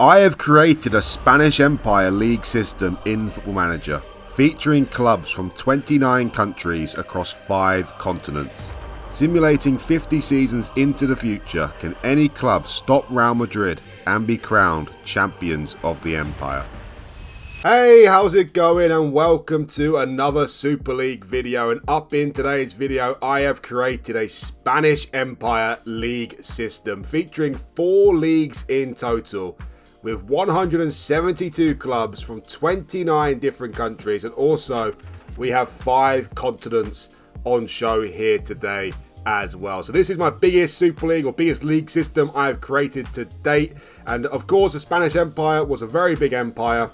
I have created a Spanish Empire League system in Football Manager, featuring clubs from 29 countries across 5 continents. Simulating 50 seasons into the future, can any club stop Real Madrid and be crowned champions of the Empire? Hey, how's it going, and welcome to another Super League video. And up in today's video, I have created a Spanish Empire League system featuring 4 leagues in total, with 172 clubs from 29 different countries, and also we have 5 continents on show here today as well. So this is my biggest Super League or biggest league system I've created to date. And of course, the Spanish Empire was a very big empire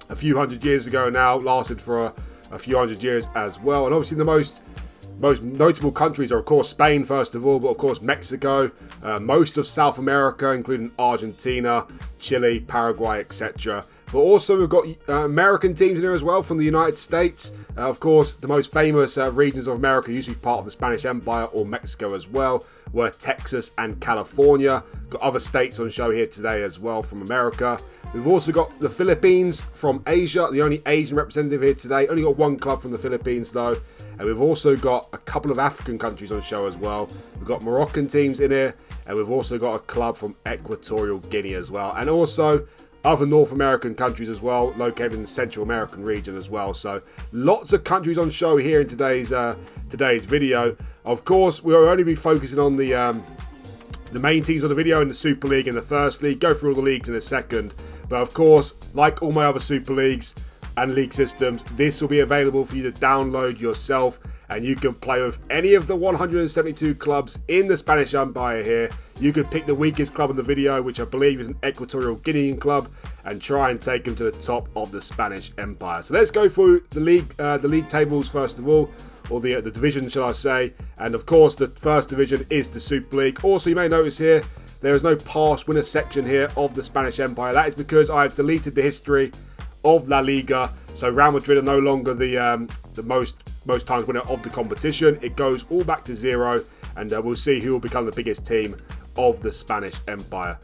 a few hundred years ago now, lasted for a few hundred years as well. And obviously the most notable countries are of course Spain first of all, but of course Mexico, most of South America including Argentina, Chile, Paraguay, etc. But also we've got American teams in here as well from the United States. Of course the most famous regions of America, usually part of the Spanish Empire, or Mexico as well, were Texas and California. Got other states on show here today as well from America. We've also got the Philippines from Asia, the only Asian representative here today. Only got 1 club from the Philippines though. And we've also got a couple of African countries on show as well. We've got Moroccan teams in here, and we've also got a club from Equatorial Guinea as well. And also other North American countries as well, located in the Central American region as well. So lots of countries on show here in today's video. Of course, we'll only be focusing on the main teams of the video in the Super League and the First League. Go through all the leagues in a second. But of course, like all my other Super Leagues and league systems, this will be available for you to download yourself, and you can play with any of the 172 clubs in the Spanish Empire here. You could pick the weakest club in the video, which I believe is an Equatorial Guinean club, and try and take them to the top of the Spanish Empire. So let's go through the league tables first of all, or the division, shall I say. And of course, the first division is the Super League. Also, you may notice here, there is no past winner section here of the Spanish Empire. That is because I've deleted the history of La Liga. So Real Madrid are no longer the most times winner of the competition. It goes all back to 0, and we'll see who will become the biggest team of the Spanish Empire.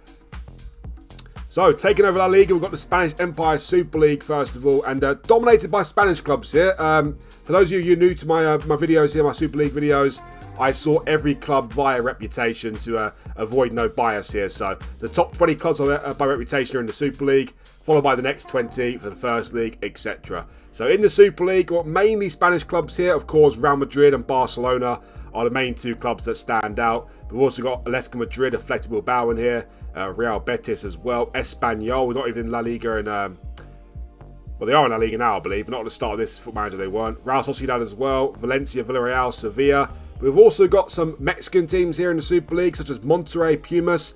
So, taking over La Liga, we've got the Spanish Empire Super League first of all, and dominated by Spanish clubs here. For those of you new to my videos here, my Super League videos, I saw every club via reputation to avoid no bias here. So, the top 20 clubs by reputation are in the Super League, followed by the next 20 for the First League, etc. So, in the Super League, we've got mainly Spanish clubs here. Of course, Real Madrid and Barcelona are the main 2 clubs that stand out. We've also got Atletico Madrid, Athletic Bilbao in here, Real Betis as well, Espanyol. We're not even in La Liga, and well, they are in La Liga now, I believe, but not at the start of this Football Manager they weren't. Real Sociedad as well, Valencia, Villarreal, Sevilla. We've also got some Mexican teams here in the Super League, such as Monterrey, Pumas,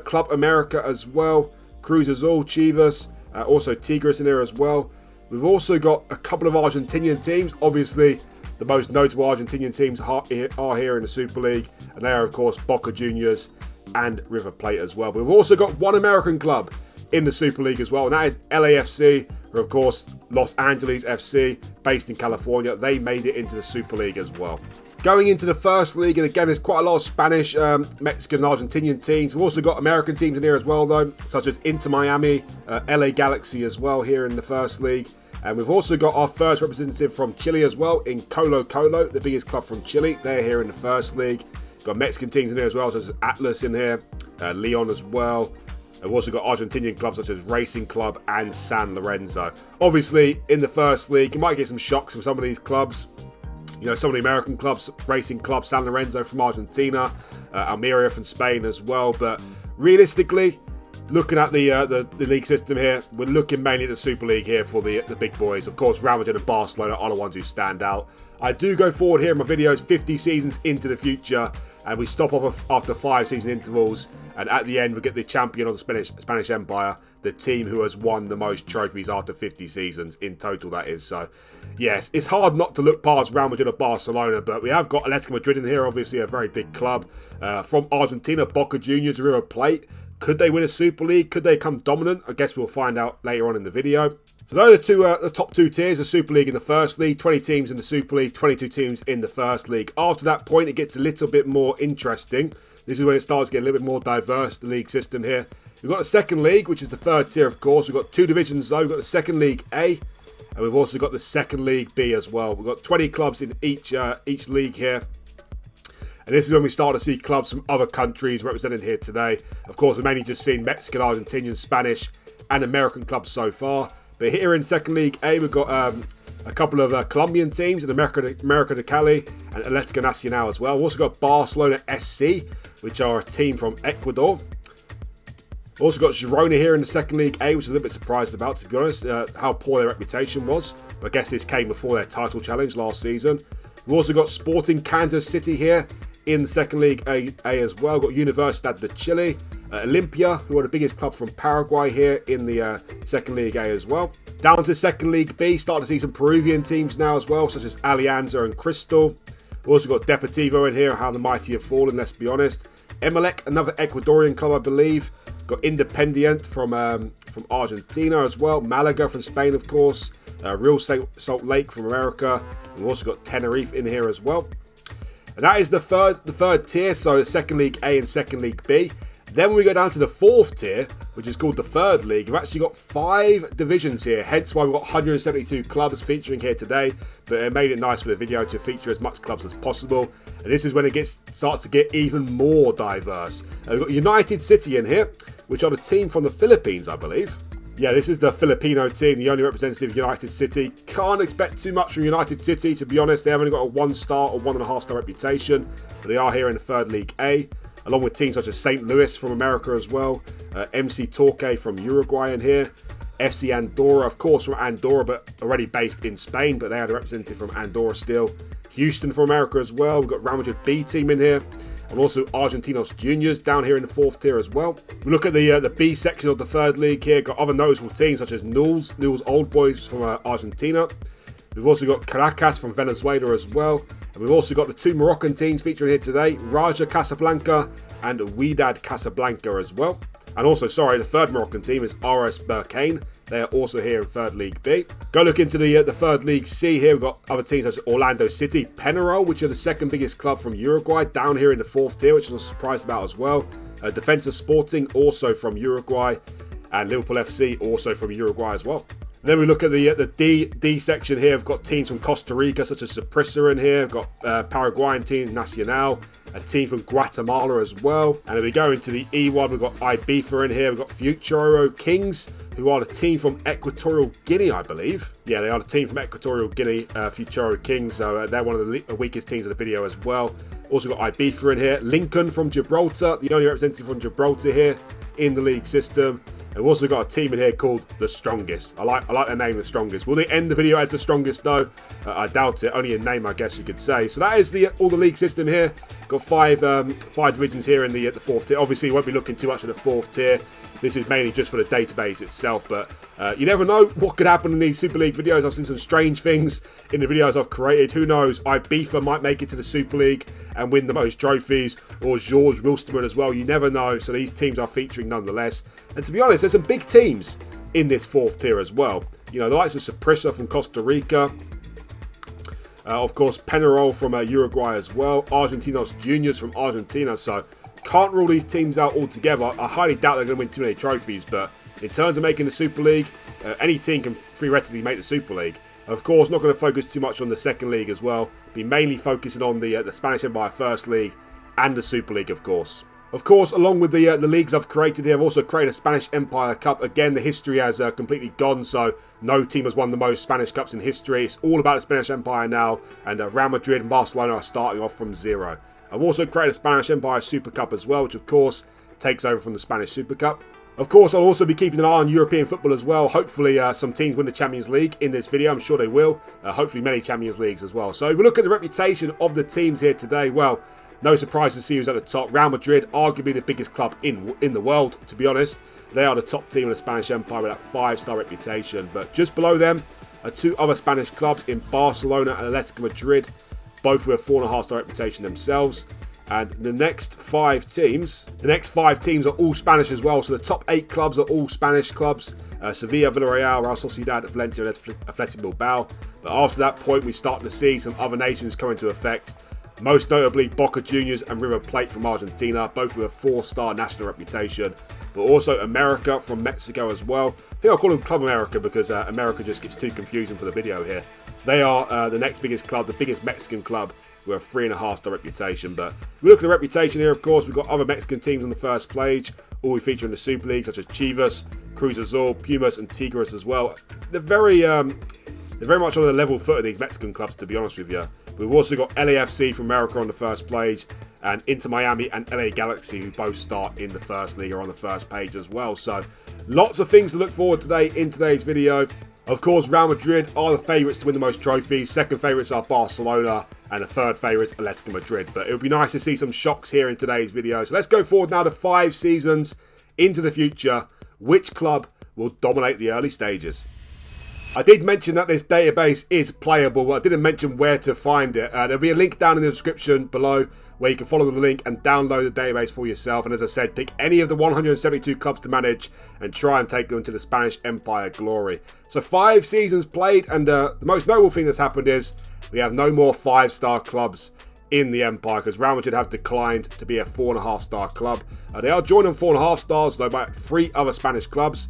Club America as well, Cruz Azul, Chivas, also Tigres in here as well. We've also got a couple of Argentinian teams. Obviously, the most notable Argentinian teams are here in the Super League, and they are, of course, Boca Juniors and River Plate as well. We've also got 1 American club in the Super League as well, and that is LAFC, who, of course, Los Angeles FC, based in California. They made it into the Super League as well. Going into the First League, and again, there's quite a lot of Spanish, Mexican, and Argentinian teams. We've also got American teams in here as well, though, such as Inter Miami, LA Galaxy as well here in the First League. And we've also got our first representative from Chile as well, in Colo Colo, the biggest club from Chile. They're here in the First League. We've got Mexican teams in here as well, such as Atlas in here, Leon as well. And we've also got Argentinian clubs such as Racing Club and San Lorenzo. Obviously, in the First League, you might get some shocks from some of these clubs. You know, some of the American clubs, Racing Club, San Lorenzo from Argentina, Almeria from Spain as well. But realistically, looking at the league system here, we're looking mainly at the Super League here for the big boys. Of course, Real Madrid and Barcelona are the ones who stand out. I do go forward here in my videos 50 seasons into the future, and we stop off after 5 season intervals, and at the end we get the champion of the Spanish Empire, the team who has won the most trophies after 50 seasons in total, that is. So yes, it's hard not to look past Real Madrid or Barcelona, but we have got Atletico Madrid in here, obviously a very big club. From Argentina, Boca Juniors, River Plate. Could they win a Super League? Could they come dominant? I guess we'll find out later on in the video. So those are the top 2 tiers, the Super League and the First League. 20 teams in the Super League, 22 teams in the First League. After that point, it gets a little bit more interesting. This is when it starts to get a little bit more diverse, the league system here. We've got the second league, which is the third tier, of course. We've got 2 divisions, though. We've got the second league A, and we've also got the second league B as well. We've got 20 clubs in each league here. And this is when we start to see clubs from other countries represented here today. Of course, we've mainly just seen Mexican, Argentinian, Spanish, and American clubs so far. But here in second league A, we've got a couple of Colombian teams in America de Cali and Atlético Nacional as well. We've also got Barcelona SC, which are a team from Ecuador. We've also got Girona here in the second league A, which is a little bit surprised about, to be honest, how poor their reputation was. But I guess this came before their title challenge last season. We've also got Sporting Kansas City here in the second league A as well. We've got Universidad de Chile, Olimpia, who are the biggest club from Paraguay here in the second league A as well. Down to second league B, starting to see some Peruvian teams now as well, such as Alianza and Cristal. We've also got Deportivo in here, how the mighty have fallen, let's be honest. Emelec, another Ecuadorian club, I believe. Got Independiente from Argentina as well. Malaga from Spain, of course. Real Salt Lake from America. We've also got Tenerife in here as well. And that is the third tier, so second league A and second league B. Then when we go down to the fourth tier, which is called the third league, we've actually got 5 divisions here, hence why we've got 172 clubs featuring here today. But it made it nice for the video to feature as much clubs as possible. And this is when it starts to get even more diverse. We've got United City in here, which are the team from the Philippines, I believe. Yeah, this is the Filipino team, the only representative of United City. Can't expect too much from United City, to be honest. They haven't got a 1-star or 1.5-star reputation, but they are here in the third league A, along with teams such as St. Louis from America as well, MC Torque from Uruguay in here, FC Andorra, of course, from Andorra, but already based in Spain, but they are the representative from Andorra still. Houston from America as well. We've got Real Madrid B team in here. And also Argentinos Juniors down here in the fourth tier as well. We look at the B section of the third league here. Got other noticeable teams such as Newell's Old Boys from Argentina. We've also got Caracas from Venezuela as well. And we've also got the 2 Moroccan teams featuring here today. Raja Casablanca and Wydad Casablanca as well. And also, the third Moroccan team is RS Berkane. They are also here in third league B. Go look into the third league C here. We've got other teams such as Orlando City, Peñarol, which are the second biggest club from Uruguay, down here in the fourth tier, which I was surprised about as well. Defensa Sporting, also from Uruguay, and Liverpool FC, also from Uruguay as well. And then we look at the D section here. We've got teams from Costa Rica, such as Saprissa in here. We've got Paraguayan team, Nacional, a team from Guatemala as well. And then we go into the E1, we've got Ibiza in here. We've got Futuro Kings, who are the team from Equatorial Guinea, I believe. Yeah, they are the team from Equatorial Guinea, Futuro Kings. So they're one of the weakest teams of the video as well. Also got Ibiza in here. Lincoln from Gibraltar, the only representative from Gibraltar here in the league system. And we've also got a team in here called The Strongest. I like their name, The Strongest. Will they end the video as The Strongest though? I doubt it. Only a name, I guess you could say. So that is all the league system here. Got 5 divisions here in the fourth tier. Obviously, you won't be looking too much at the fourth tier. This is mainly just for the database itself, but you never know what could happen in these Super League videos. I've seen some strange things in the videos I've created. Who knows? Ibiza might make it to the Super League and win the most trophies, or George Wilstermann as well. You never know. So these teams are featuring nonetheless. And to be honest, there's some big teams in this fourth tier as well. You know, the likes of Saprissa from Costa Rica. Of course, Peñarol from Uruguay as well. Argentinos Juniors from Argentina. So can't rule these teams out altogether. I highly doubt they're going to win too many trophies, but in terms of making the Super League, any team can theoretically make the Super League. Of course, not going to focus too much on the second league as well. Be mainly focusing on the Spanish Empire First League and the Super League, of course. Of course, along with the leagues I've created here, I've also created a Spanish Empire Cup. Again, the history has completely gone, so no team has won the most Spanish Cups in history. It's all about the Spanish Empire now, and Real Madrid and Barcelona are starting off from 0. I've also created a Spanish Empire Super Cup as well, which of course takes over from the Spanish Super Cup. Of course, I'll also be keeping an eye on European football as well. Hopefully, some teams win the Champions League in this video. I'm sure they will. Hopefully, many Champions Leagues as well. So, if we look at the reputation of the teams here today, well, no surprise to see who's at the top. Real Madrid, arguably the biggest club in the world, to be honest. They are the top team in the Spanish Empire with that 5-star reputation. But just below them are 2 other Spanish clubs in Barcelona and Atletico Madrid, both with a 4.5-star reputation themselves. And the next 5 teams are all Spanish as well. So the top 8 clubs are all Spanish clubs. Sevilla, Villarreal, Real Sociedad, Valencia, and Athletic Bilbao. But after that point, we start to see some other nations come into effect. Most notably Boca Juniors and River Plate from Argentina, both with a 4-star national reputation. But also America from Mexico as well. I think I'll call them Club America because America just gets too confusing for the video here. They are the next biggest club, the biggest Mexican club, with a 3.5-star reputation. But if we look at the reputation here, of course, we've got other Mexican teams on the first page, all we feature in the Super League, such as Chivas, Cruz Azul, Pumas, and Tigres as well. They're very much on a level foot of these Mexican clubs, to be honest with you. We've also got LAFC from America on the first page, and Inter Miami and LA Galaxy, who both start in the first league, are on the first page as well. So lots of things to look forward to today in today's video. Of course, Real Madrid are the favourites to win the most trophies. Second favourites are Barcelona, and the third favourites, Atletico Madrid. But it would be nice to see some shocks here in today's video. So let's go forward now to 5 seasons into the future. Which club will dominate the early stages? I did mention that this database is playable, but I didn't mention where to find it. There'll be a link down in the description below where you can follow the link and download the database for yourself. And as I said, pick any of the 172 clubs to manage and try and take them to the Spanish Empire glory. So 5 seasons played, and the most notable thing that's happened is we have no more 5-star clubs in the Empire, because Real Madrid have declined to be a 4.5-star club. They are joined on 4.5 stars though by 3 other Spanish clubs.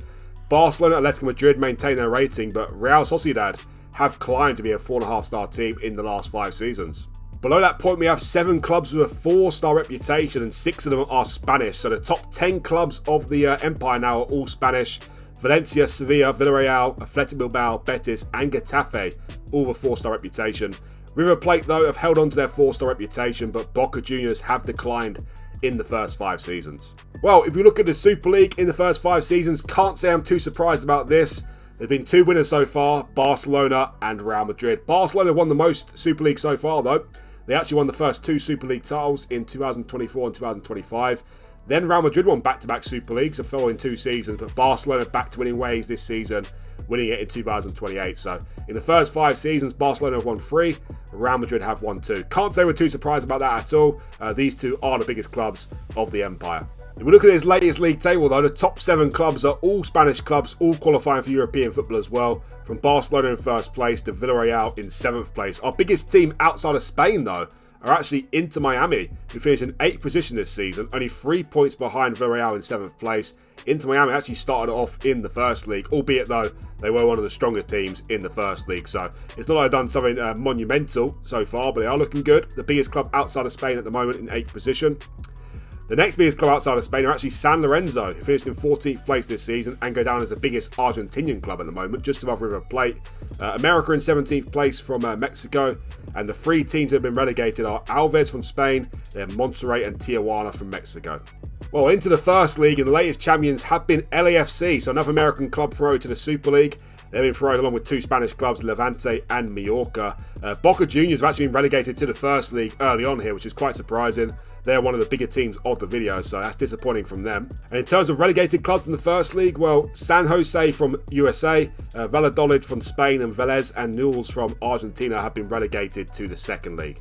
Barcelona and Atletico Madrid maintain their rating, but Real Sociedad have climbed to be a 4.5-star team in the last 5 seasons. Below that point, we have 7 clubs with a 4-star reputation, and 6 of them are Spanish. So the top 10 clubs of the Empire now are all Spanish. Valencia, Sevilla, Villarreal, Athletic Bilbao, Betis, and Getafe, all with a 4-star reputation. River Plate, though, have held on to their 4-star reputation, but Boca Juniors have declined in the first 5 seasons. Well, if we look at the Super League in the first 5 seasons, can't say I'm too surprised about this. There's been 2 winners so far, Barcelona and Real Madrid. Barcelona won the most Super League so far, though. They actually won the first 2 Super League titles in 2024 and 2025. Then Real Madrid won back-to-back Super Leagues the following 2 seasons, but Barcelona back to winning ways this season, winning it in 2028. So in the first 5 seasons, Barcelona have won 3, Real Madrid have won 2. Can't say we're too surprised about that at all. These 2 are the biggest clubs of the Empire. If we look at this latest league table though, the top 7 clubs are all Spanish clubs, all qualifying for European football as well. From Barcelona in first place to Villarreal in 7th place. Our biggest team outside of Spain though are actually Inter Miami, who finished in 8th position this season, only 3 points behind Villarreal in 7th place. Inter Miami actually started off in the first league, albeit though they were one of the stronger teams in the first league. So it's not like they've done something monumental so far, but they are looking good. The biggest club outside of Spain at the moment in 8th position. The next biggest club outside of Spain are actually San Lorenzo, who finished in 14th place this season and go down as the biggest Argentinian club at the moment, just above River Plate. America in 17th place from Mexico, and the 3 teams that have been relegated are Alves from Spain, then Monterrey and Tijuana from Mexico. Well, into the first league, and the latest champions have been LAFC, so another American club promoted to the Super League. They've been promoted along with 2 Spanish clubs, Levante and Mallorca. Boca Juniors have actually been relegated to the first league early on here, which is quite surprising. They're one of the bigger teams of the video, so that's disappointing from them. And in terms of relegated clubs in the first league, well, San Jose from USA, Valladolid from Spain, and Vélez and Newell's from Argentina have been relegated to the second league.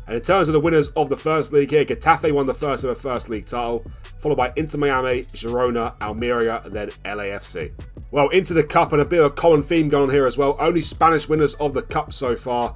And in terms of the winners of the first league here, Getafe won the first ever first league title, followed by Inter Miami, Girona, Almeria, and then LAFC. Well, into the Cup, and a bit of a common theme going on here as well. Only Spanish winners of the Cup so far.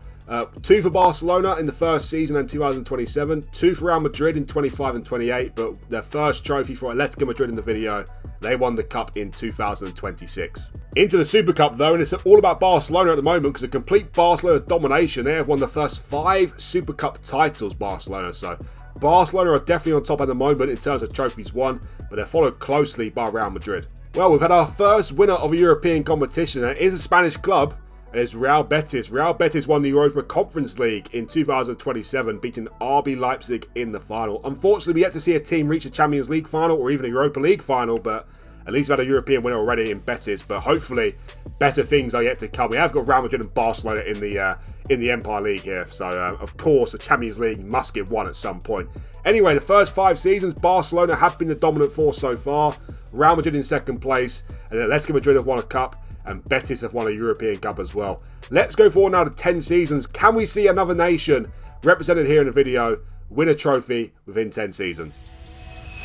2 for Barcelona in the first season in 2027, 2 for Real Madrid in 25 and 28, but their first trophy for Atletico Madrid in the video, they won the Cup in 2026. Into the Super Cup though, and it's all about Barcelona at the moment because a complete Barcelona domination. They have won the first 5 Super Cup titles, Barcelona, so Barcelona are definitely on top at the moment in terms of trophies won, but they're followed closely by Real Madrid. Well, we've had our first winner of a European competition, and it is a Spanish club, and it's Real Betis. Real Betis won the Europa Conference League in 2027, beating RB Leipzig in the final. Unfortunately, we yet to see a team reach a Champions League final or even a Europa League final, but at least we've had a European winner already in Betis, but hopefully better things are yet to come. We have got Real Madrid and Barcelona in the Empire League here, so of course the Champions League must get won at some point. Anyway, the first 5 seasons, Barcelona have been the dominant force so far. Real Madrid in second place, and then Atletico Madrid have won a cup, and Betis have won a European Cup as well. Let's go forward now to 10 seasons. Can we see another nation represented here in the video win a trophy within 10 seasons?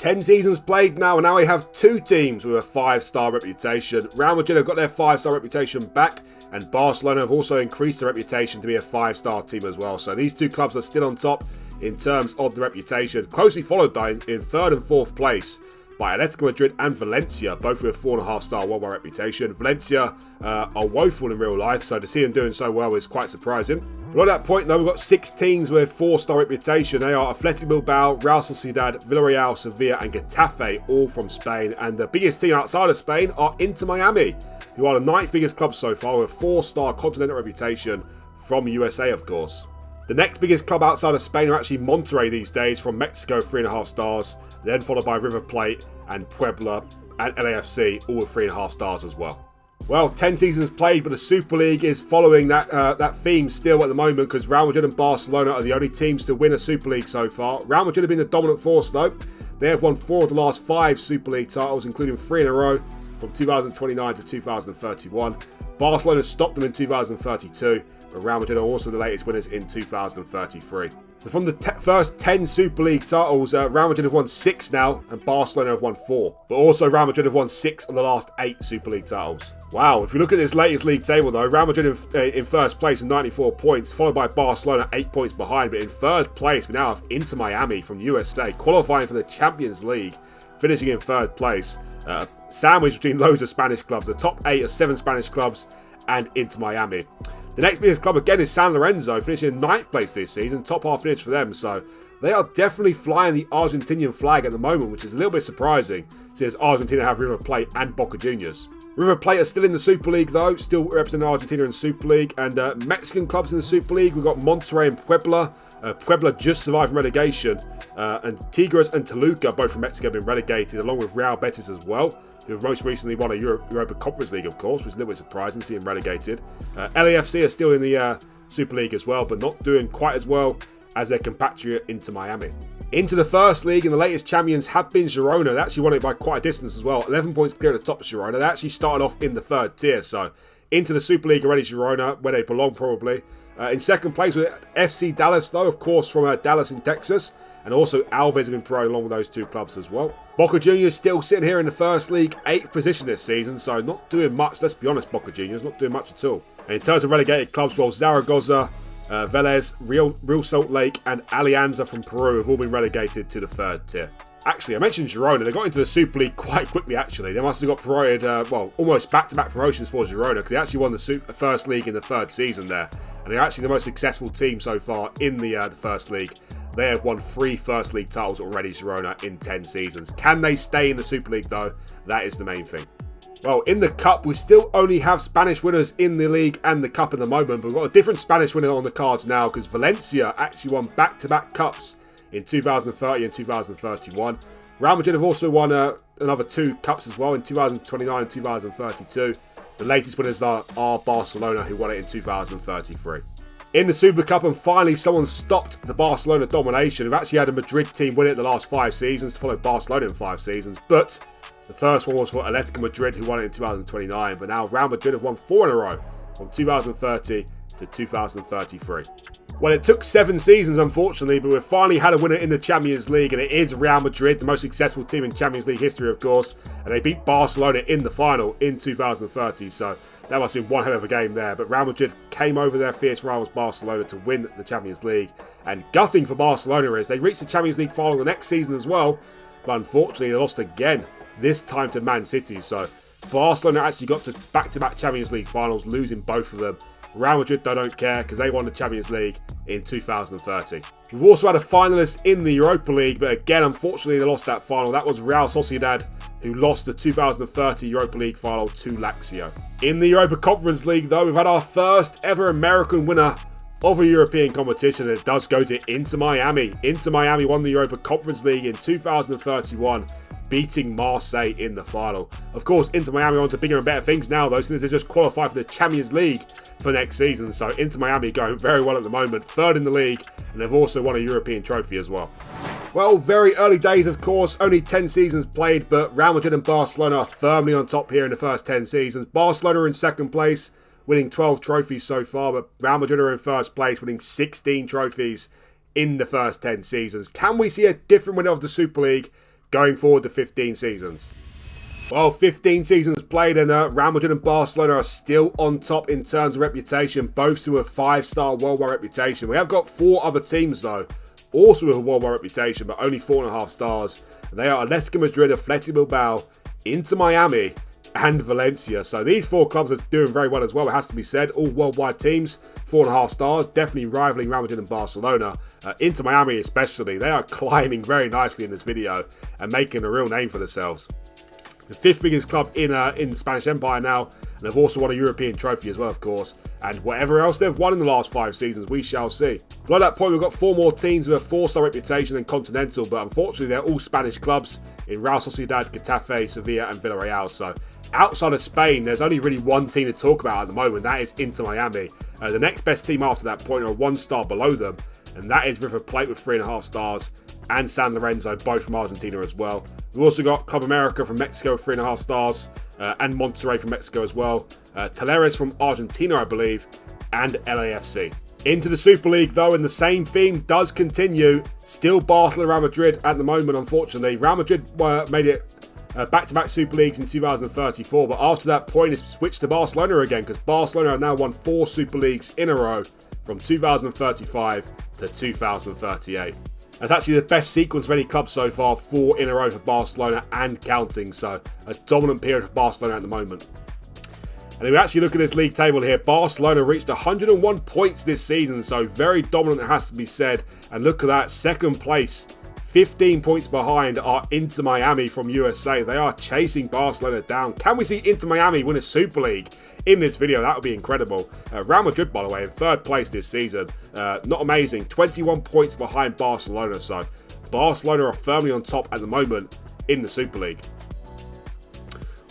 10 seasons played now, and now we have two teams with a 5-star reputation. Real Madrid have got their 5-star reputation back, and Barcelona have also increased their reputation to be a 5-star team as well. So these two clubs are still on top in terms of the reputation. Closely followed though in third and fourth place by Atletico Madrid and Valencia, both with a 4.5-star worldwide reputation. Valencia are woeful in real life, so to see them doing so well is quite surprising. But on that point though, we've got 6 teams with 4-star reputation. They are Athletic Bilbao, Real Sociedad, Villarreal, Sevilla and Getafe, all from Spain. And the biggest team outside of Spain are Inter Miami, who are the 9th biggest club so far with a 4-star continental reputation from USA, of course. The next biggest club outside of Spain are actually Monterrey these days, from Mexico, 3.5 stars, then followed by River Plate and Puebla and LAFC, all with 3.5 stars as well. Well, 10 seasons played, but the Super League is following that theme still at the moment, because Real Madrid and Barcelona are the only teams to win a Super League so far. Real Madrid have been the dominant force though. They have won 4 of the last 5 Super League titles, including 3 in a row from 2029 to 2031. Barcelona stopped them in 2032, but Real Madrid are also the latest winners in 2033. So from the first 10 Super League titles, Real Madrid have won 6 now, and Barcelona have won 4. But also Real Madrid have won 6 of the last 8 Super League titles. Wow, if you look at this latest league table though, Real Madrid in first place with 94 points, followed by Barcelona 8 points behind. But in third place, we now have Inter Miami from USA, qualifying for the Champions League, finishing in third place. Sandwiched between loads of Spanish clubs. The top 8 are 7 Spanish clubs and Inter Miami. The next biggest club again is San Lorenzo, finishing in 9th place this season. Top half finish for them, so they are definitely flying the Argentinian flag at the moment, which is a little bit surprising, since Argentina have River Plate and Boca Juniors. River Plate are still in the Super League though, still representing Argentina in Super League, and Mexican clubs in the Super League, we've got Monterrey and Puebla. Puebla just survived from relegation, and Tigres and Toluca, both from Mexico, have been relegated, along with Real Betis as well, who have most recently won a Europa Conference League, of course, which is a little bit surprising to see them relegated. LAFC are still in the Super League as well, but not doing quite as well as their compatriot Inter Miami. Into the first league, and the latest champions have been Girona. They actually won it by quite a distance as well. 11 points clear at the top of Girona. They actually started off in the 3rd tier, so into the Super League already, Girona, where they belong probably. In second place with FC Dallas though, of course, from Dallas in Texas. And also Alves have been promoted along with those 2 clubs as well. Boca Juniors still sitting here in the first league, 8th position this season, so not doing much. Let's be honest, Boca Juniors, not doing much at all. And in terms of relegated clubs, well, Zaragoza, Vélez, Real Salt Lake and Alianza from Peru have all been relegated to the 3rd tier. Actually, I mentioned Girona. They got into the Super League quite quickly, actually. They must have got promoted, almost back-to-back promotions for Girona, because they actually won the first league in the 3rd season there. And they're actually the most successful team so far in the first league. They have won 3 first league titles already, Girona, in 10 seasons. Can they stay in the Super League, though? That is the main thing. Well, in the Cup, we still only have Spanish winners in the league and the Cup at the moment, but we've got a different Spanish winner on the cards now, because Valencia actually won back-to-back Cups in 2030 and 2031. Real Madrid have also won another 2 Cups as well in 2029 and 2032. The latest winners are Barcelona, who won it in 2033. In the Super Cup, and finally someone stopped the Barcelona domination. We've actually had a Madrid team win it the last 5 seasons, followed Barcelona in 5 seasons, but the first one was for Atletico Madrid, who won it in 2029, but now Real Madrid have won 4 in a row, from 2030 to 2033. Well, it took 7 seasons, unfortunately, but we've finally had a winner in the Champions League, and it is Real Madrid, the most successful team in Champions League history, of course, and they beat Barcelona in the final in 2030, so that must have been one hell of a game there. But Real Madrid came over their fierce rivals Barcelona to win the Champions League, and gutting for Barcelona is they reached the Champions League final the next season as well, but unfortunately they lost again, this time to Man City. So Barcelona actually got to back-to-back Champions League finals, losing both of them. Real Madrid don't care, because they won the Champions League in 2030. We've also had a finalist in the Europa League, but again, unfortunately, they lost that final. That was Real Sociedad, who lost the 2030 Europa League final to Lazio. In the Europa Conference League, though, we've had our first ever American winner of a European competition, and it does go to Inter Miami. Inter Miami won the Europa Conference League in 2031, beating Marseille in the final. Of course, Inter Miami are on to bigger and better things now, though, since they just qualified for the Champions League for next season. So Inter Miami going very well at the moment, 3rd in the league, and they've also won a European trophy as well. Well, very early days, of course, only 10 seasons played, but Real Madrid and Barcelona are firmly on top here in the first 10 seasons. Barcelona are in second place, winning 12 trophies so far, but Real Madrid are in first place, winning 16 trophies in the first 10 seasons. Can we see a different winner of the Super League going forward to 15 seasons. Well, 15 seasons played, and Real Madrid and Barcelona are still on top in terms of reputation, both to a 5-star worldwide reputation. We have got 4 other teams, though, also with a worldwide reputation, but only 4.5 stars. They are Atletico Madrid, Athletic Bilbao, Inter Miami, and Valencia. So these 4 clubs are doing very well as well, it has to be said. All worldwide teams, 4.5 stars, definitely rivaling Real Madrid and Barcelona. Inter Miami especially, they are climbing very nicely in this video and making a real name for themselves. The 5th biggest club in the Spanish Empire now, and they've also won a European trophy as well, of course. And whatever else they've won in the last 5 seasons, we shall see. Below that point, we've got 4 more teams with a 4-star reputation and continental, but unfortunately they're all Spanish clubs in Real Sociedad, Getafe, Sevilla and Villarreal. So outside of Spain, there's only really one team to talk about at the moment. That is Inter Miami. The next best team after that point are 1 star below them, and that is River Plate with 3.5 stars, and San Lorenzo, both from Argentina as well. We've also got Club America from Mexico with 3.5 stars, and Monterrey from Mexico as well. Talleres from Argentina, I believe, and LAFC. Into the Super League, though, and the same theme does continue. Still Barcelona, Real Madrid at the moment, unfortunately. Real Madrid made it back-to-back Super Leagues in 2034, but after that point, it's switched to Barcelona again, because Barcelona have now won 4 Super Leagues in a row from 2035 to 2038. That's actually the best sequence of any club so far, 4 in a row for Barcelona and counting, so a dominant period for Barcelona at the moment. And if we actually look at this league table here, Barcelona reached 101 points this season, so very dominant, it has to be said. And look at that, 2nd place, 15 points behind are Inter Miami from USA. They are chasing Barcelona down. Can we see Inter Miami win a Super League in this video? That would be incredible. Real Madrid, by the way, in 3rd place this season. Not amazing. 21 points behind Barcelona. So Barcelona are firmly on top at the moment in the Super League.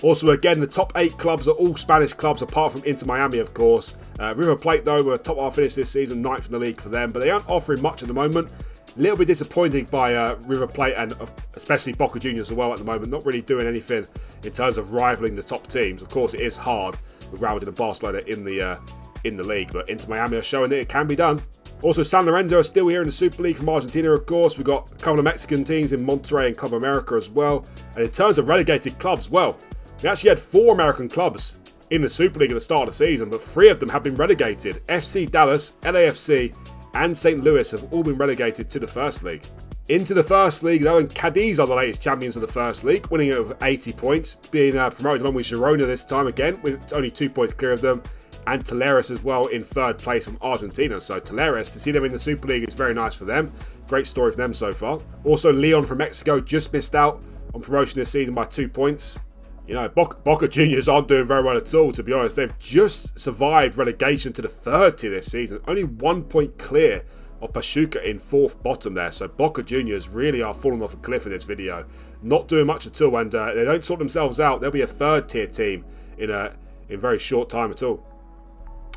Also, again, the top 8 clubs are all Spanish clubs, apart from Inter Miami, of course. River Plate, though, were top half finish this season, 9th in the league for them, but they aren't offering much at the moment. A little bit disappointing by River Plate and especially Boca Juniors as well at the moment. Not really doing anything in terms of rivaling the top teams. Of course, it is hard with Real Madrid and Barcelona in the league, but Inter Miami are showing that it can be done. Also, San Lorenzo are still here in the Super League from Argentina, of course. We've got a couple of Mexican teams in Monterrey and Club America as well. And in terms of relegated clubs, well, we actually had 4 American clubs in the Super League at the start of the season, but 3 of them have been relegated. FC Dallas, LAFC, and St. Louis have all been relegated to the First League. Into the First League, though, and Cadiz are the latest champions of the First League, winning it with 80 points, being promoted along with Girona this time again, with only 2 points clear of them, and Talleres as well in 3rd place from Argentina. So Talleres, to see them in the Super League is very nice for them. Great story for them so far. Also, Leon from Mexico just missed out on promotion this season by 2 points. You know, Boca Juniors aren't doing very well at all, to be honest. They've just survived relegation to the 3rd tier this season. Only 1 point clear of Pachuca in 4th bottom there. So Boca Juniors really are falling off a cliff in this video. Not doing much at all, and they don't sort themselves out. They'll be a 3rd tier team in very short time at all.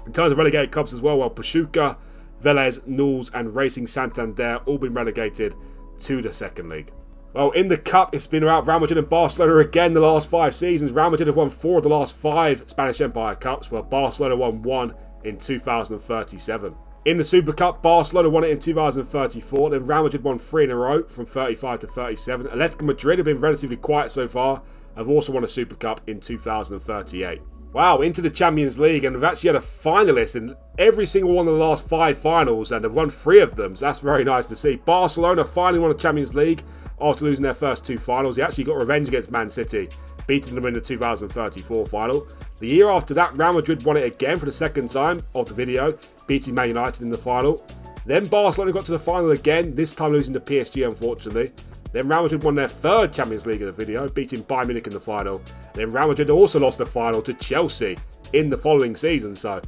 In terms of relegated clubs as well, Pachuca, Vélez, Newell's and Racing Santander all been relegated to the 2nd League. Well, in the Cup, it's been about Real Madrid and Barcelona again the last 5 seasons. Real Madrid have won 4 of the last 5 Spanish Empire Cups, while Barcelona won 1 in 2037. In the Super Cup, Barcelona won it in 2034, then Real Madrid won 3 in a row from 35 to 37. Atletico Madrid have been relatively quiet so far, have also won a Super Cup in 2038. Wow, into the Champions League, and we've actually had a finalist in every single one of the last 5 finals, and have won 3 of them, so that's very nice to see. Barcelona finally won the Champions League after losing their first 2 finals. They actually got revenge against Man City, beating them in the 2034 final. The year after that, Real Madrid won it again for the 2nd time of the video, beating Man United in the final. Then Barcelona got to the final again, this time losing to PSG, unfortunately. Then Real Madrid won their 3rd Champions League of the video, beating Bayern Munich in the final. Then Real Madrid also lost the final to Chelsea in the following season. So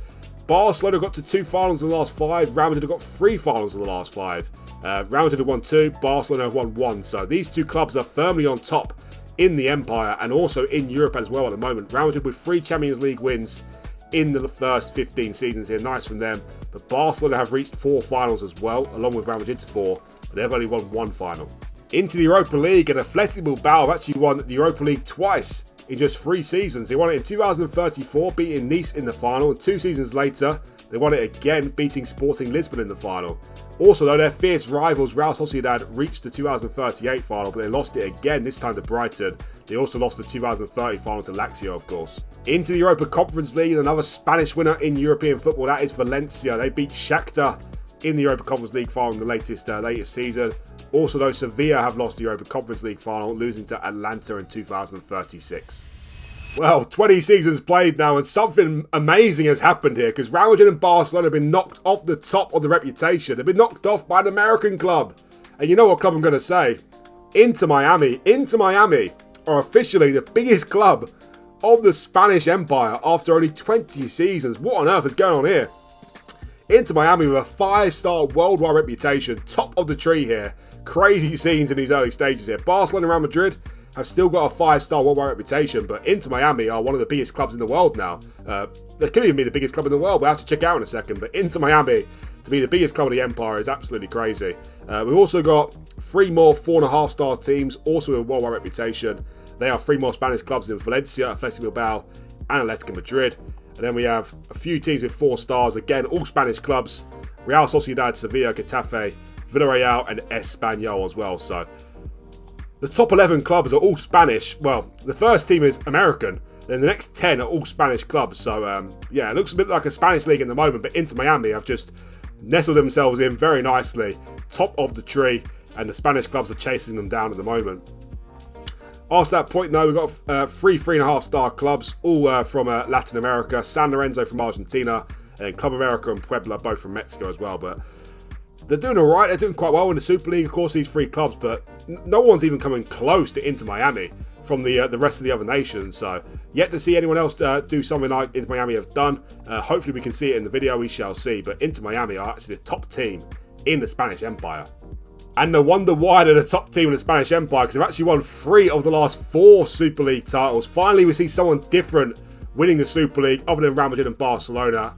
Barcelona got to 2 finals in the last 5. Real Madrid have got 3 finals in the last 5. Real Madrid have won 2. Barcelona have won 1. So these 2 clubs are firmly on top in the Empire and also in Europe as well at the moment. Real Madrid with 3 Champions League wins in the first 15 seasons here. Nice from them. But Barcelona have reached 4 finals as well, along with Real Madrid's 4. But they've only won 1 final. Into the Europa League, and Athletic Bilbao have actually won the Europa League twice in just 3 seasons. They won it in 2034, beating Nice in the final, and 2 seasons later, they won it again, beating Sporting Lisbon in the final. Also, though, their fierce rivals Real Sociedad reached the 2038 final, but they lost it again, this time to Brighton. They also lost the 2030 final to Lazio, of course. Into the Europa Conference League, another Spanish winner in European football, that is Valencia. They beat Shakhtar in the Europa Conference League final in the latest season. Also, though, Sevilla have lost the Europa Conference League final, losing to Atalanta in 2036. Well, 20 seasons played now, and something amazing has happened here, because Real Madrid and Barcelona have been knocked off the top of the reputation. They've been knocked off by an American club. And you know what club I'm going to say? Inter Miami. Inter Miami are officially the biggest club of the Spanish Empire after only 20 seasons. What on earth is going on here? Inter Miami with a 5-star worldwide reputation, top of the tree here. Crazy scenes in these early stages here. Barcelona and Real Madrid have still got a 5-star worldwide reputation, but Inter Miami are one of the biggest clubs in the world now. They could even be the biggest club in the world. We'll have to check out in a second, but Inter Miami to be the biggest club of the Empire is absolutely crazy. We've also got 3 more 4.5-star teams, also with a worldwide reputation. They are 3 more Spanish clubs in Valencia, Athletic Bilbao, and Atletico Madrid. And then we have a few teams with 4 stars, again, all Spanish clubs. Real Sociedad, Sevilla, Getafe, Villarreal, and Espanyol as well. So the top 11 clubs are all Spanish. Well, the first team is American. Then the next 10 are all Spanish clubs. So, yeah, it looks a bit like a Spanish league in the moment. But Inter Miami have just nestled themselves in very nicely. Top of the tree. And the Spanish clubs are chasing them down at the moment. After that point, though, we've got 3.5-star clubs, all from Latin America. San Lorenzo from Argentina. And then Club America and Puebla, both from Mexico as well. But they're doing all right. They're doing quite well in the Super League, of course, these 3 clubs. But no one's even coming close to Inter Miami from the rest of the other nations. So yet to see anyone else do something like Inter Miami have done. Hopefully we can see it in the video. We shall see. But Inter Miami are actually the top team in the Spanish Empire. And no wonder why they're the top team in the Spanish Empire, because they've actually won 3 of the last 4 Super League titles. Finally, we see someone different winning the Super League other than Real Madrid and Barcelona.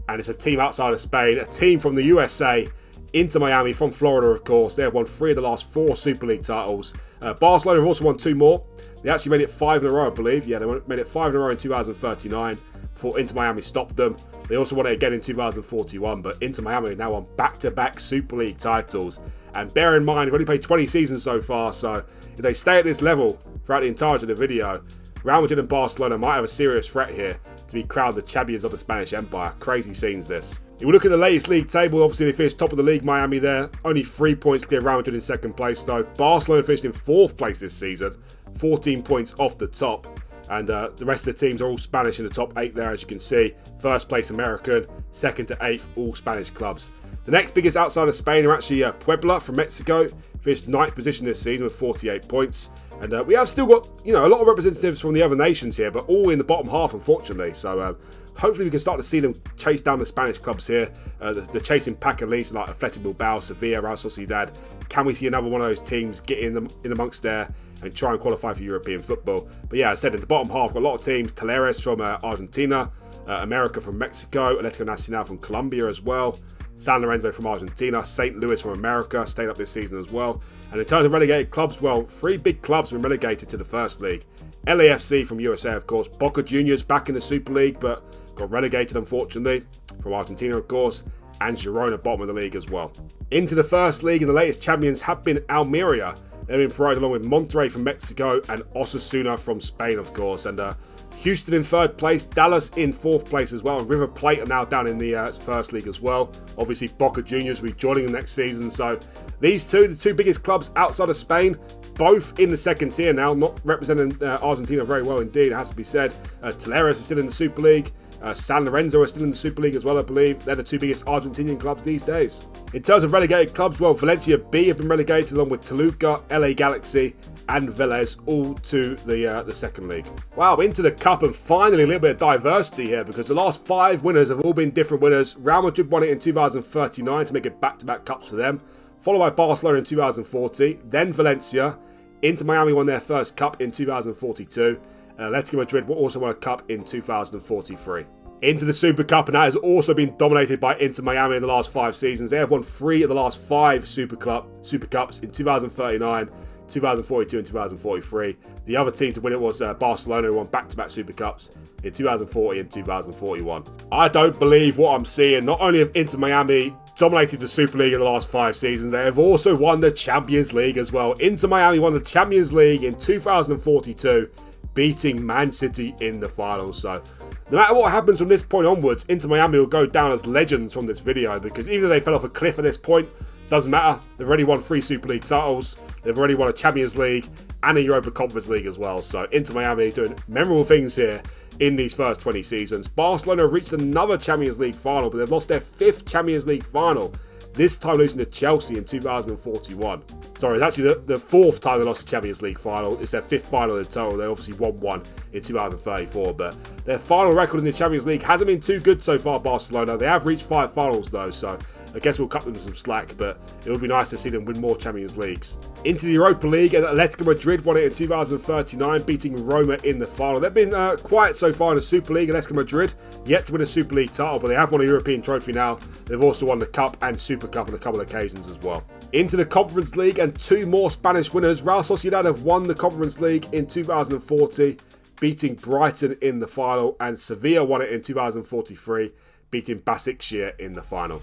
And it's a team outside of Spain, a team from the USA, Inter Miami from Florida, of course. They have won 3 of the last 4 Super League titles. Barcelona have also won 2 more. They actually made it 5 in a row, I believe. Yeah, they made it 5 in a row in 2039 before Inter Miami stopped them. They also won it again in 2041, but Inter Miami now on back-to-back Super League titles. And bear in mind, they've only played 20 seasons so far, so if they stay at this level throughout the entirety of the video, Real Madrid and Barcelona might have a serious threat here to be crowned the champions of the Spanish Empire. Crazy scenes, this. If we look at the latest league table, obviously they finished top of the league, Miami there. Only 3 points clear Real Madrid in second place, though. Barcelona finished in 4th place this season, 14 points off the top. And the rest of the teams are all Spanish in the top 8 there, as you can see. First place American, 2nd to 8th, all Spanish clubs. The next biggest outside of Spain are actually Puebla from Mexico. Finished 9th position this season with 48 points. And we have still got, a lot of representatives from the other nations here, but all in the bottom half, unfortunately. So hopefully we can start to see them chase down the Spanish clubs here. The chasing pack at least, like Athletic Bilbao, Sevilla, Real Sociedad. Can we see another one of those teams get in amongst there and try and qualify for European football? But yeah, as I said, in the bottom half, got a lot of teams. Talleres from Argentina, America from Mexico, Atlético Nacional from Colombia as well. San Lorenzo from Argentina, St. Louis from America, stayed up this season as well. And in terms of relegated clubs, well, 3 big clubs have been relegated to the first league. LAFC from USA, of course. Boca Juniors back in the Super League, but got relegated, unfortunately, from Argentina, of course. And Girona, bottom of the league as well. Into the first league, and the latest champions have been Almeria. They've been provided along with Monterrey from Mexico and Osasuna from Spain, of course. And Houston in 3rd place, Dallas in 4th place as well, and River Plate are now down in the first league as well. Obviously, Boca Juniors will be joining them next season. So these two, the 2 biggest clubs outside of Spain, both in the 2nd tier now, not representing Argentina very well indeed, it has to be said. Talleres is still in the Super League. San Lorenzo are still in the Super League as well, I believe. They're the 2 biggest Argentinian clubs these days. In terms of relegated clubs, well, Valencia B have been relegated along with Toluca, LA Galaxy and Vélez, all to the 2nd league. Wow, into the cup, and finally a little bit of diversity here, because the last 5 winners have all been different winners. Real Madrid won it in 2039 to make it back-to-back cups for them, followed by Barcelona in 2040, then Valencia. Inter Miami won their first cup in 2042. Atletico Madrid will also won a cup in 2043. Into the Super Cup, and that has also been dominated by Inter Miami in the last 5 seasons. They have won 3 of the last 5 Super Cups in 2039, 2042 and 2043. The other team to win it was Barcelona, who won back-to-back Super Cups in 2040 and 2041. I don't believe what I'm seeing. Not only have Inter Miami dominated the Super League in the last 5 seasons. They have also won the Champions League as well. Inter Miami won the Champions League in 2042, beating Man City in the final. So no matter what happens from this point onwards, Inter Miami will go down as legends from this video, because even though they fell off a cliff at this point, doesn't matter. They've already won 3 Super League titles. They've already won a Champions League and a Europa Conference League as well. So Inter Miami doing memorable things here in these first 20 seasons. Barcelona have reached another Champions League final, but they've lost their 5th Champions League final, this time losing to Chelsea in 2041. Sorry, it's actually the 4th time they lost the Champions League final. It's their 5th final in total. They obviously won one in 2034, but their final record in the Champions League hasn't been too good so far, Barcelona. They have reached 5 finals though, so I guess we'll cut them some slack, but it would be nice to see them win more Champions Leagues. Into the Europa League, and Atletico Madrid won it in 2039, beating Roma in the final. They've been quiet so far in the Super League. Atletico Madrid yet to win a Super League title, but they have won a European trophy now. They've also won the Cup and Super Cup on a couple of occasions as well. Into the Conference League, and 2 more Spanish winners. Real Sociedad have won the Conference League in 2040, beating Brighton in the final, and Sevilla won it in 2043, beating Başakşehir in the final.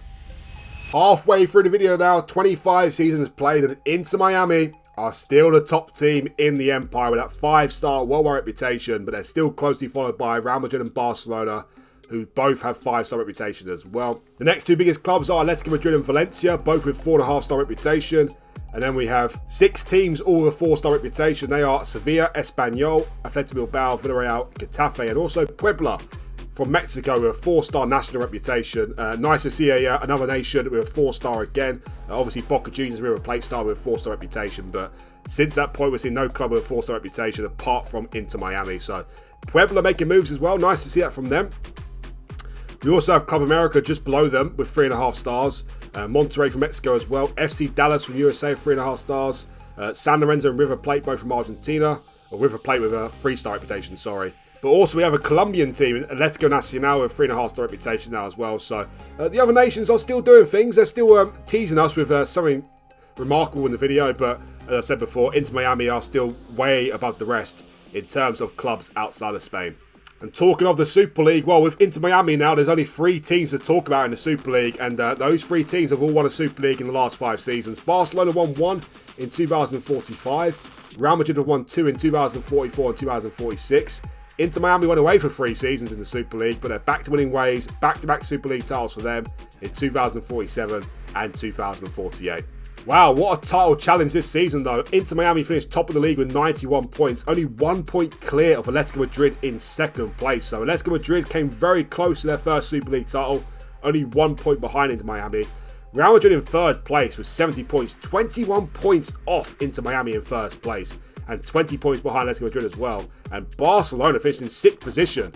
Halfway through the video now, 25 seasons played, and Inter Miami are still the top team in the Empire with that 5-star worldwide reputation, but they're still closely followed by Real Madrid and Barcelona, who both have 5-star reputation as well. The next 2 biggest clubs are Atletico Madrid and Valencia, both with 4.5-star reputation. And then we have 6 teams, all with a 4-star reputation. They are Sevilla, Espanyol, Athletic Bilbao, Villarreal, Getafe, and also Puebla from Mexico with a 4-star national reputation. Nice to see another nation with a 4-star again. Obviously, Boca Juniors with a plate star with a 4-star reputation, but since that point, we've seen no club with a 4-star reputation apart from Inter Miami. So Puebla making moves as well. Nice to see that from them. We also have Club America just below them with 3.5 stars. Monterrey from Mexico as well. FC Dallas from USA, 3.5 stars. San Lorenzo and River Plate, both from Argentina. Or River Plate with a 3-star reputation, sorry. But also we have a Colombian team, Atlético Nacional, with 3.5-star reputation now as well. So the other nations are still doing things. They're still teasing us with something remarkable in the video. But as I said before, Inter Miami are still way above the rest in terms of clubs outside of Spain. And talking of the Super League, well, with Inter Miami now, there's only 3 teams to talk about in the Super League. And those 3 teams have all won a Super League in the last 5 seasons. Barcelona won 1 in 2045. Real Madrid have won 2 in 2044 and 2046. Inter Miami went away for 3 seasons in the Super League, but they're back to winning ways. Back-to-back Super League titles for them in 2047 and 2048. Wow, what a title challenge this season though. Inter Miami finished top of the league with 91 points, only 1 point clear of Atletico Madrid in 2nd place. So Atletico Madrid came very close to their first Super League title, only 1 point behind Inter Miami. Real Madrid in 3rd place with 70 points, 21 points off Inter Miami in 1st place, and 20 points behind Atletico Madrid as well. And Barcelona finished in 6th position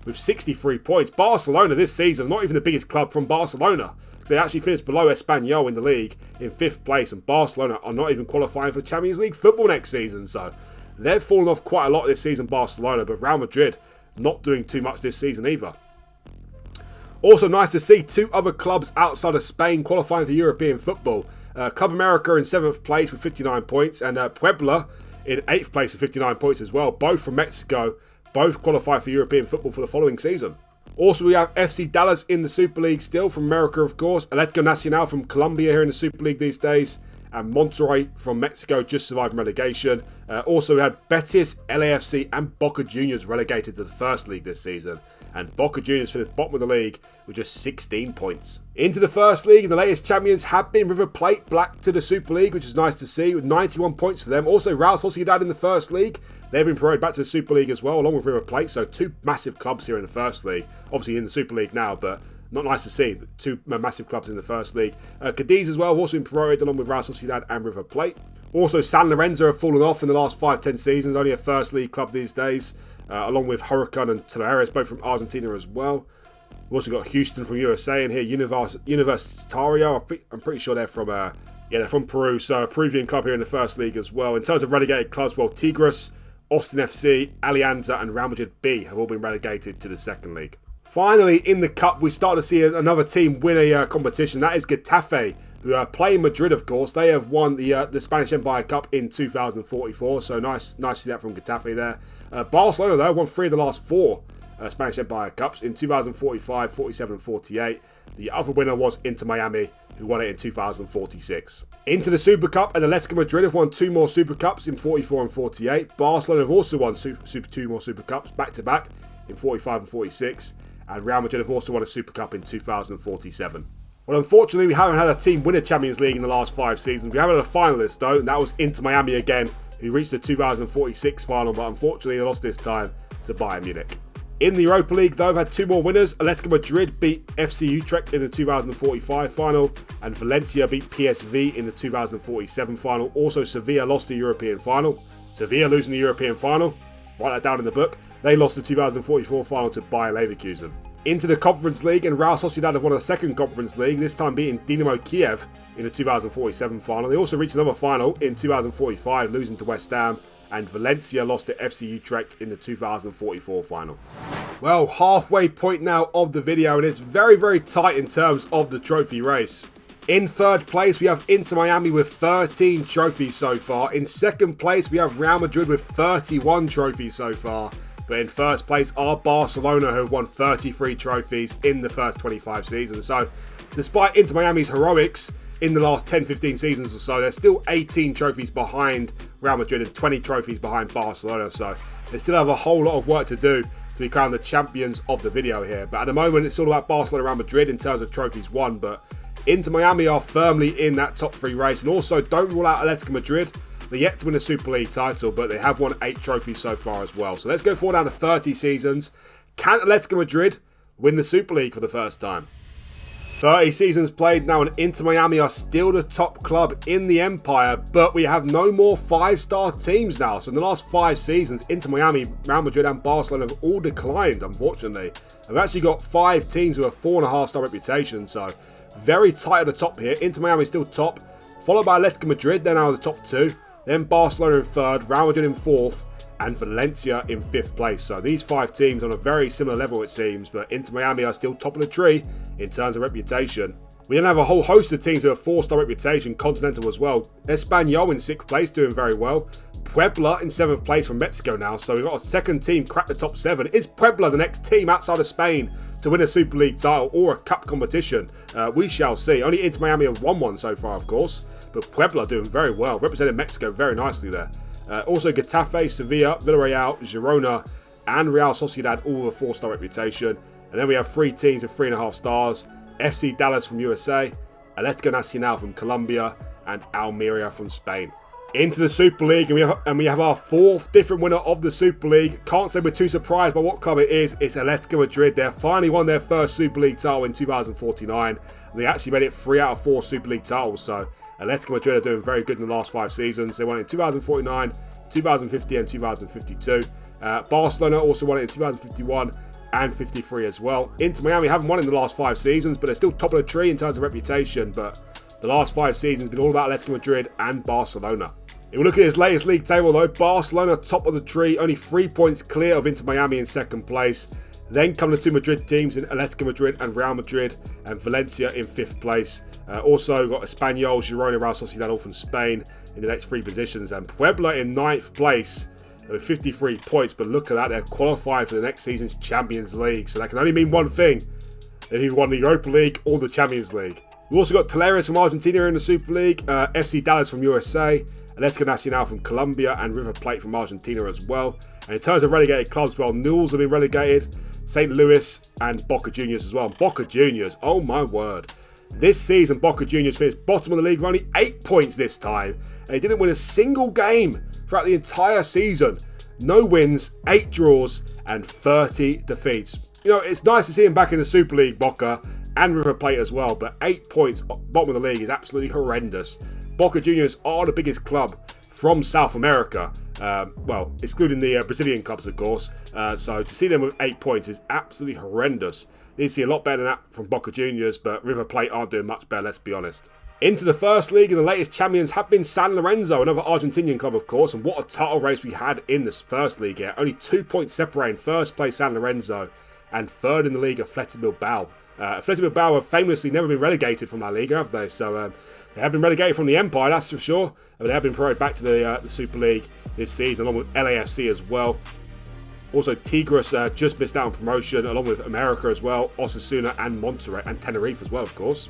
with 63 points. Barcelona this season, not even the biggest club from Barcelona. So they actually finished below Espanyol in the league in 5th place, and Barcelona are not even qualifying for Champions League football next season. So they've fallen off quite a lot this season, Barcelona, but Real Madrid not doing too much this season either. Also nice to see 2 other clubs outside of Spain qualifying for European football. Club America in 7th place with 59 points, and Puebla in 8th place with 59 points as well. Both from Mexico, both qualify for European football for the following season. Also, we have FC Dallas in the Super League still, from America, of course. Atletico Nacional from Colombia here in the Super League these days. And Monterrey from Mexico just survived relegation. Also, we had Betis, LAFC and Boca Juniors relegated to the First League this season. And Boca Juniors finished bottom of the league with just 16 points. Into the First League, and the latest champions have been River Plate, back to the Super League, which is nice to see, with 91 points for them. Also, Real Sociedad in the First League. They've been promoted back to the Super League as well, along with River Plate. So 2 massive clubs here in the First League. Obviously in the Super League now, but not nice to see. 2 massive clubs in the First League. Cadiz as well have also been promoted, along with Real Sociedad and River Plate. Also, San Lorenzo have fallen off in the last 5-10 seasons. Only a First League club these days. Along with Huracan and Talleres, both from Argentina as well. We've also got Houston from USA in here. Universitario, I'm pretty sure they're from they're from Peru. So a Peruvian club here in the First League as well. In terms of relegated clubs, well, Tigres, Austin FC, Alianza and Real Madrid B have all been relegated to the Second League. Finally, in the Cup, we start to see another team win a competition. That is Getafe, who are playing Madrid, of course. They have won the Spanish Empire Cup in 2044, so nice to see that from Getafe there. Barcelona, though, won 3 of the last 4 Spanish Empire Cups in 2045, 47 and 48. The other winner was Inter Miami, who won it in 2046. Into the Super Cup, and Atletico Madrid have won 2 more Super Cups in 44 and 48. Barcelona have also won 2 more Super Cups back-to-back in 45 and 46. And Real Madrid have also won a Super Cup in 2047. Well, unfortunately, we haven't had a team win a Champions League in the last 5 seasons. We have had a finalist, though, and that was Inter Miami again, who reached the 2046 final, but unfortunately they lost this time to Bayern Munich. In the Europa League, though, we've had 2 more winners. Atletico Madrid beat FC Utrecht in the 2045 final, and Valencia beat PSV in the 2047 final. Also, Sevilla lost the European final. Sevilla losing the European final. Write that down in the book. They lost the 2044 final to Bayer Leverkusen. Into the Conference League, and Real Sociedad have won a second Conference League, this time beating Dinamo Kiev in the 2047 final. They also reached another final in 2045, losing to West Ham, and Valencia lost to FC Utrecht in the 2044 final. Well, halfway point now of the video, and it's very, very tight in terms of the trophy race. In third place, we have Inter Miami with 13 trophies so far. In second place, we have Real Madrid with 31 trophies so far. But in first place are Barcelona, who have won 33 trophies in the first 25 seasons. So, despite Inter Miami's heroics in the last 10-15 seasons or so, they're still 18 trophies behind Real Madrid and 20 trophies behind Barcelona. So, they still have a whole lot of work to do to become the champions of the video here. But at the moment, it's all about Barcelona and Real Madrid in terms of trophies won. But Inter Miami are firmly in that top 3 race. And also, don't rule out Atletico Madrid. They're yet to win a Super League title, but they have won 8 trophies so far as well. So let's go forward down to 30 seasons. Can Atletico Madrid win the Super League for the first time? 30 seasons played now, and Inter Miami are still the top club in the Empire, but we have no more 5-star teams now. So in the last 5 seasons, Inter Miami, Real Madrid and Barcelona have all declined, unfortunately. We've actually got 5 teams with a 4.5-star reputation, so very tight at the top here. Inter Miami is still top, followed by Atletico Madrid, they're now the top 2. Then Barcelona in 3rd, Real Madrid in 4th, and Valencia in 5th place. So these 5 teams on a very similar level, it seems, but Inter Miami are still top of the tree in terms of reputation. We then have a whole host of teams with a 4-star reputation, continental as well. Espanyol in 6th place, doing very well. Puebla in 7th place from Mexico now, so we've got a second team crack the top 7. Is Puebla the next team outside of Spain to win a Super League title or a cup competition? We shall see. Only Inter Miami have won one so far, of course, but Puebla doing very well, representing Mexico very nicely there. Also Getafe, Sevilla, Villarreal, Girona, and Real Sociedad, all with a 4-star reputation. And then we have 3 teams with 3.5 stars. FC Dallas from USA, Atlético Nacional from Colombia, and Almeria from Spain. Into the Super League, and we have our 4th different winner of the Super League. Can't say we're too surprised by what club it is. It's Atletico Madrid. They finally won their first Super League title in 2049. They actually made it 3 out of 4 Super League titles. So Atletico Madrid are doing very good in the last 5 seasons. They won it in 2049, 2050, and 2052. Barcelona also won it in 2051 and 53 as well. Inter Miami haven't won in the last 5 seasons, but they're still top of the tree in terms of reputation. But the last 5 seasons have been all about Atletico Madrid and Barcelona. If we look at his latest league table though, Barcelona top of the tree, only 3 points clear of Inter Miami in 2nd place. Then come the 2 Madrid teams in Atletico Madrid and Real Madrid, and Valencia in 5th place. Also got Espanyol, Girona, Real Sociedad all from Spain in the next 3 positions, and Puebla in 9th place with 53 points. But look at that, they're qualified for the next season's Champions League. So that can only mean one thing: they've either won the Europa League or the Champions League. We've also got Talleres from Argentina in the Super League, FC Dallas from USA, Atlético Nacional from Colombia, and River Plate from Argentina as well. And in terms of relegated clubs, well, Newell's have been relegated, St. Louis, and Boca Juniors as well. And Boca Juniors, oh my word. This season, Boca Juniors finished bottom of the league with only 8 points this time. And they didn't win a single game throughout the entire season. No wins, 8 draws, and 30 defeats. You know, it's nice to see him back in the Super League, Boca, and River Plate as well, but 8 points bottom of the league is absolutely horrendous. Boca Juniors are the biggest club from South America, well, excluding the Brazilian clubs, of course. So to see them with 8 points is absolutely horrendous. Need to see a lot better than that from Boca Juniors, but River Plate aren't doing much better, let's be honest. Into the first league, and the latest champions have been San Lorenzo, another Argentinian club, of course, and what a title race we had in this first league here. Only 2 points separating first place San Lorenzo and 3rd in the league, Athletic Bilbao. Athletic Bilbao have famously never been relegated from La Liga, have they? So they have been relegated from the Empire, that's for sure. But they have been promoted back to the Super League this season, along with LAFC as well. Also, Tigres just missed out on promotion, along with America as well, Osasuna and Monterrey, and Tenerife as well, of course.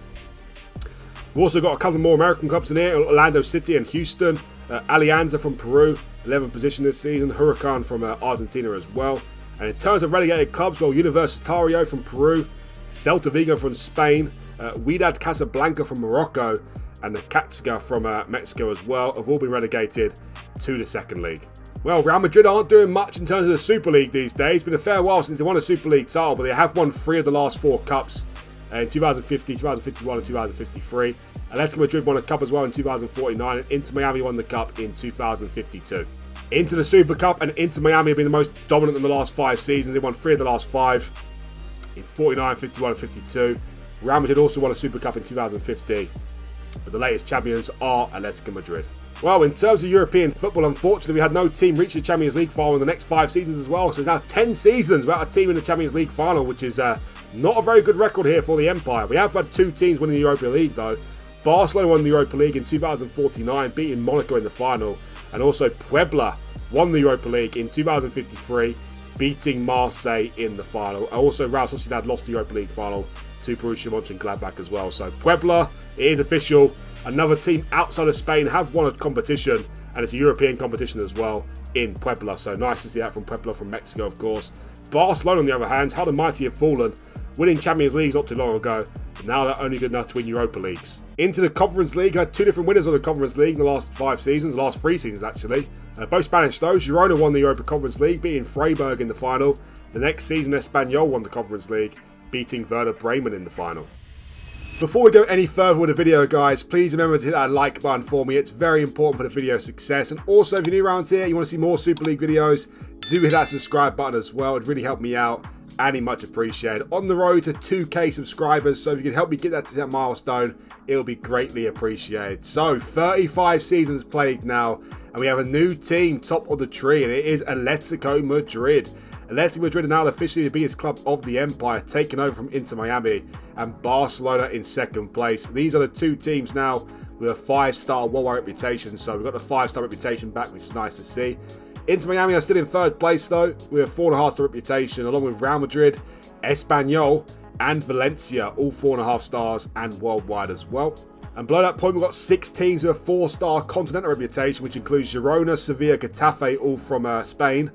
We've also got a couple more American clubs in here, Orlando City and Houston. Alianza from Peru, 11th position this season. Huracan from Argentina as well. And in terms of relegated clubs, well, Universitario from Peru, Celta Vigo from Spain, Wydad Casablanca from Morocco, and the Katzga from Mexico as well have all been relegated to the second league. Well, Real Madrid aren't doing much in terms of the Super League these days. It's been a fair while since they won a Super League title, but they have won 3 of the last 4 cups in 2050, 2051 and 2053. Atletico Madrid won a cup as well in 2049, and Inter Miami won the cup in 2052. Into the Super Cup, and Inter Miami have been the most dominant in the last 5 seasons. They won 3 of the last 5 in 49, 51 and 52. Real Madrid also won a Super Cup in 2050, but the latest champions are Atletico Madrid. Well, in terms of European football, unfortunately, we had no team reach the Champions League final in the next 5 seasons as well. So it's now 10 seasons without a team in the Champions League final, which is not a very good record here for the Empire. We have had 2 teams winning the Europa League, though. Barcelona won the Europa League in 2049, beating Monaco in the final. And also Puebla won the Europa League in 2053, beating Marseille in the final. And also Real Sociedad lost the Europa League final to Borussia Mönchengladbach as well. So Puebla, it is official. Another team outside of Spain have won a competition, and it's a European competition as well in Puebla. So nice to see that from Puebla, from Mexico, of course. Barcelona, on the other hand, how the mighty have fallen, winning Champions Leagues not too long ago. But now they're only good enough to win Europa Leagues. Into the Conference League, had 2 different winners of the Conference League in the last 5 seasons, the last 3 seasons actually. Both Spanish though. Girona won the Europa Conference League, beating Freiburg in the final. The next season, Espanyol won the Conference League, beating Werder Bremen in the final. Before we go any further with the video, guys, please remember to hit that like button for me. It's very important for the video's success. And also, if you're new around here, you want to see more Super League videos, do hit that subscribe button as well. It'd really help me out, and it's much appreciated. On the road to 2K subscribers, so if you can help me get that to that milestone, it'll be greatly appreciated. So, 35 seasons played now, and we have a new team top of the tree, and it is Atletico Madrid. Atletico Madrid are now officially the biggest club of the Empire, taking over from Inter Miami, and Barcelona in second place. These are the 2 teams now with a 5-star worldwide reputation, so we've got the 5-star reputation back, which is nice to see. Inter Miami are still in 3rd place though, with a 4.5-star reputation, along with Real Madrid, Espanyol, and Valencia, all 4.5 stars and worldwide as well. And below that point, we've got 6 teams with a 4-star continental reputation, which includes Girona, Sevilla, Getafe, all from Spain.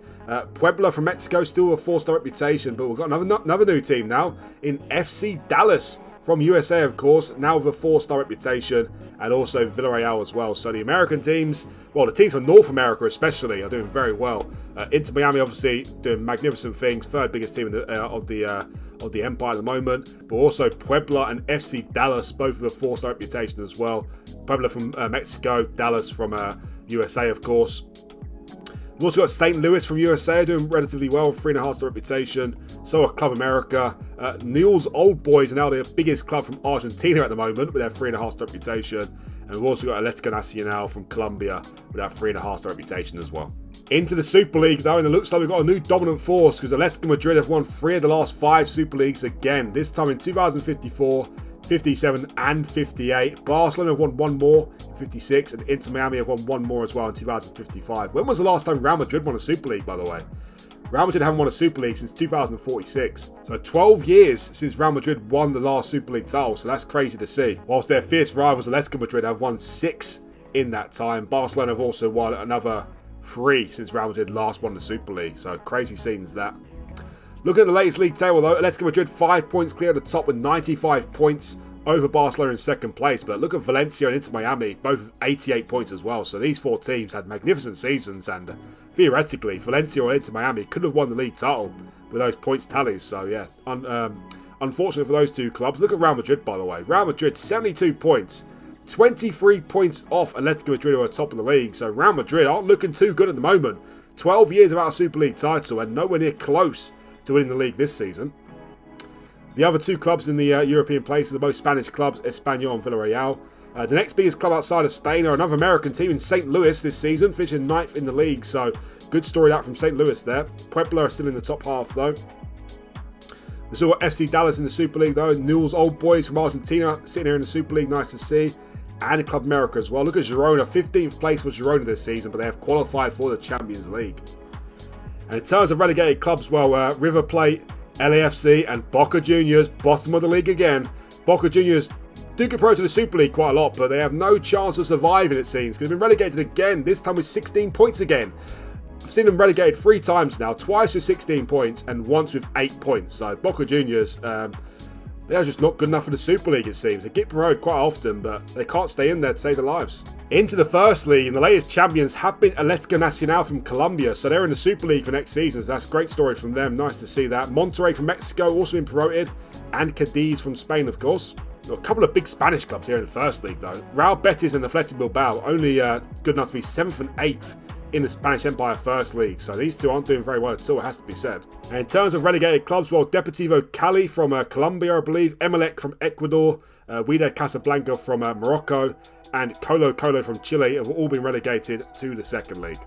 Puebla from Mexico, still a 4-star reputation, but we've got another new team now in FC Dallas from USA, of course, now with a 4-star reputation, and also Villarreal as well. So the American teams, well, the teams from North America especially, are doing very well. Inter Miami obviously doing magnificent things, 3rd biggest team in of the Empire at the moment, but also Puebla and FC Dallas, both with a 4-star reputation as well. Puebla from Mexico, Dallas from USA, of course. We've also got St. Louis from USA doing relatively well, 3.5-star reputation. So are Club America. Newell's Old Boys are now the biggest club from Argentina at the moment with their 3.5-star reputation. And we've also got Atlético Nacional from Colombia with that 3.5-star reputation as well. Into the Super League though, and it looks like we've got a new dominant force because Atletico Madrid have won 3 of the last 5 Super Leagues again. This time in 2054, 57 and 58. Barcelona have won 1 more in 56, and Inter Miami have won 1 more as well in 2055. When was the last time Real Madrid won a Super League, by the way? Real Madrid haven't won a Super League since 2046. So 12 years since Real Madrid won the last Super League title, so that's crazy to see. Whilst their fierce rivals Atletico Madrid have won 6 in that time, Barcelona have also won another 3 since Real Madrid last won the Super League. So crazy scenes that. Looking at the latest league table though, Atletico Madrid 5 points clear at the top with 95 points over Barcelona in second place. But look at Valencia and Inter Miami, both with 88 points as well. So these 4 teams had magnificent seasons, and theoretically, Valencia or Inter Miami could have won the league title with those points tallies. So yeah, unfortunately for those 2 clubs. Look at Real Madrid, by the way. Real Madrid, 72 points. 23 points off Atletico Madrid, who are top of the league. So Real Madrid aren't looking too good at the moment. 12 years without a Super League title and nowhere near close to winning the league this season. The other 2 clubs in the European places are both Spanish clubs, Espanyol and Villarreal. The next biggest club outside of Spain are another American team in St. Louis this season, finishing 9th in the league. So good story out from St. Louis there. Puebla are still in the top half though. We've still got FC Dallas in the Super League though. Newell's Old Boys from Argentina sitting here in the Super League, nice to see. And Club America as well. Look at Girona, 15th place for Girona this season, but they have qualified for the Champions League. And in terms of relegated clubs, well, River Plate, LAFC and Boca Juniors, bottom of the league again. Boca Juniors do get promoted to the Super League quite a lot, but they have no chance of surviving, it seems, because they've been relegated again, this time with 16 points again. I've seen them relegated 3 times now, twice with 16 points and once with 8 points. So Boca Juniors, they are just not good enough for the Super League, it seems. They get promoted quite often, but they can't stay in there to save their lives. Into the First League, and the latest champions have been Atlético Nacional from Colombia, so they're in the Super League for next season. So that's a great story from them. Nice to see that. Monterrey from Mexico also been promoted, and Cadiz from Spain, of course. A couple of big Spanish clubs here in the First League, though. Real Betis and Athletic Bilbao only good enough to be 7th and 8th in the Spanish Empire First League. So these two aren't doing very well at all, it has to be said. And in terms of relegated clubs, well, Deportivo Cali from Colombia, I believe, Emelec from Ecuador, Wydad Casablanca from Morocco, and Colo Colo from Chile have all been relegated to the Second League.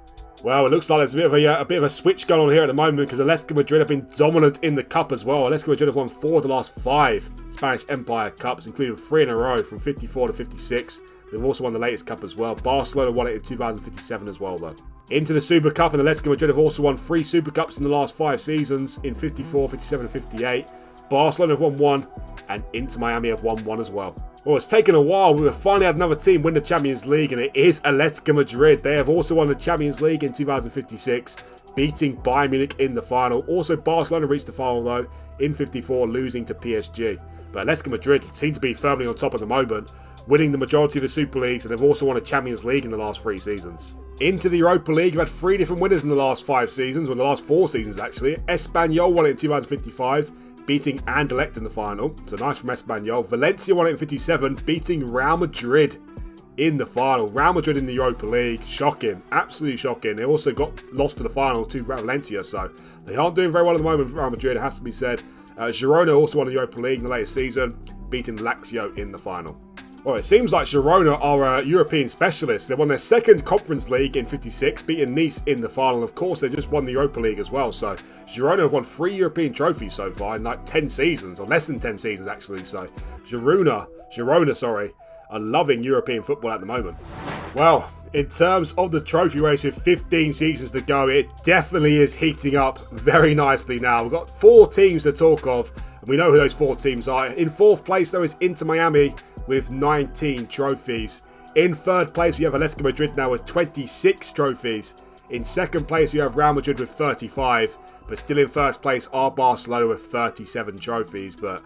Well, it looks like there's a bit of a switch going on here at the moment, because Atletico Madrid have been dominant in the Cup as well. Atletico Madrid have won 4 of the last 5 Spanish Empire Cups, including 3 in a row from 54 to 56. They've also won the latest cup as well. Barcelona won it in 2057 as well, though. Into the Super Cup, and Atletico Madrid have also won 3 Super Cups in the last 5 seasons, in 54, 57 and 58. Barcelona have won 1, and Inter Miami have won 1 as well. Well, it's taken a while. We've finally had another team win the Champions League, and it is Atletico Madrid. They have also won the Champions League in 2056, beating Bayern Munich in the final. Also, Barcelona reached the final, though, in 54, losing to PSG. But Atletico Madrid seem to be firmly on top at the moment, winning the majority of the Super Leagues, and they've also won a Champions League in the last 3 seasons. Into the Europa League, you've had 3 different winners in the last 5 seasons, or in the last 4 seasons actually. Espanyol won it in 2055, beating Anderlecht in the final. So nice from Espanyol. Valencia won it in 57, beating Real Madrid in the final. Real Madrid in the Europa League, shocking, absolutely shocking. They also got lost to the final to Valencia, so they aren't doing very well at the moment for Real Madrid, it has to be said. Girona also won the Europa League in the latest season, beating Lazio in the final. Well, it seems like Girona are European specialists. They won their 2nd Conference League in 56, beating Nice in the final. Of course, they just won the Europa League as well. So Girona have won 3 European trophies so far in like 10 seasons, or less than 10 seasons actually. So Girona, are loving European football at the moment. Well, in terms of the trophy race with 15 seasons to go, it definitely is heating up very nicely now. We've got 4 teams to talk of, and we know who those 4 teams are. In 4th place, though, is Inter Miami with 19 trophies. In 3rd place, we have Atletico Madrid now with 26 trophies. In 2nd place, we have Real Madrid with 35. But still in 1st place are Barcelona with 37 trophies. But,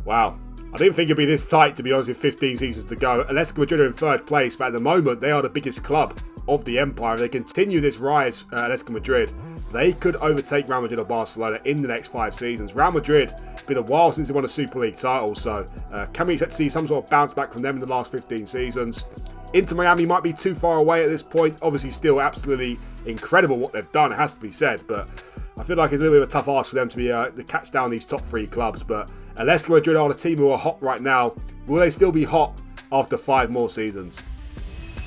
wow. I didn't think it'd be this tight, to be honest, with 15 seasons to go. Atletico Madrid are in 3rd place, but at the moment, they are the biggest club of the Empire. If they continue this rise, Atletico Madrid, they could overtake Real Madrid or Barcelona in the next 5 seasons. Real Madrid, it's been a while since they won a Super League title, so can we expect to see some sort of bounce back from them in the last 15 seasons? Inter Miami might be too far away at this point. Obviously, still absolutely incredible what they've done, it has to be said, but I feel like it's a little bit of a tough ask for them to be to catch down these top 3 clubs. But Atletico Madrid are the team who are hot right now. Will they still be hot after 5 more seasons?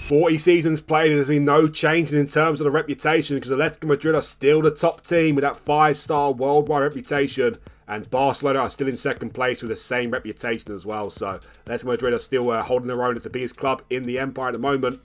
40 seasons played, and there's been no changes in terms of the reputation, because Atletico Madrid are still the top team with that 5-star worldwide reputation, and Barcelona are still in 2nd place with the same reputation as well. So Atletico Madrid are still holding their own as the biggest club in the Empire at the moment.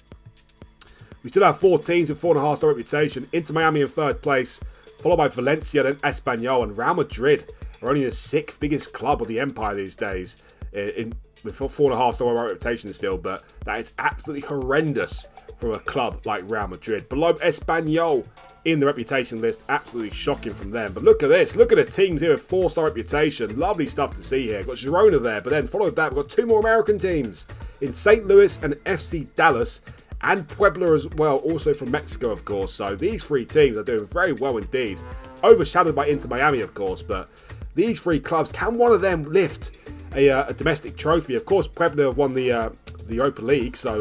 We still have 4 teams with 4.5-star reputation. Inter Miami in 3rd place, followed by Valencia, then Espanyol, and Real Madrid are only the 6th biggest club of the Empire these days, with 4.5-star reputation still, but that is absolutely horrendous from a club like Real Madrid. Below Espanyol in the reputation list, absolutely shocking from them. But look at this, look at the teams here with 4-star reputation. Lovely stuff to see here. Got Girona there, but then followed that, we've got 2 more American teams in St. Louis and FC Dallas, and Puebla as well, also from Mexico, of course. So these 3 teams are doing very well indeed. Overshadowed by Inter Miami, of course, but these 3 clubs, can one of them lift a domestic trophy? Of course, Puebla have won the Europa League, so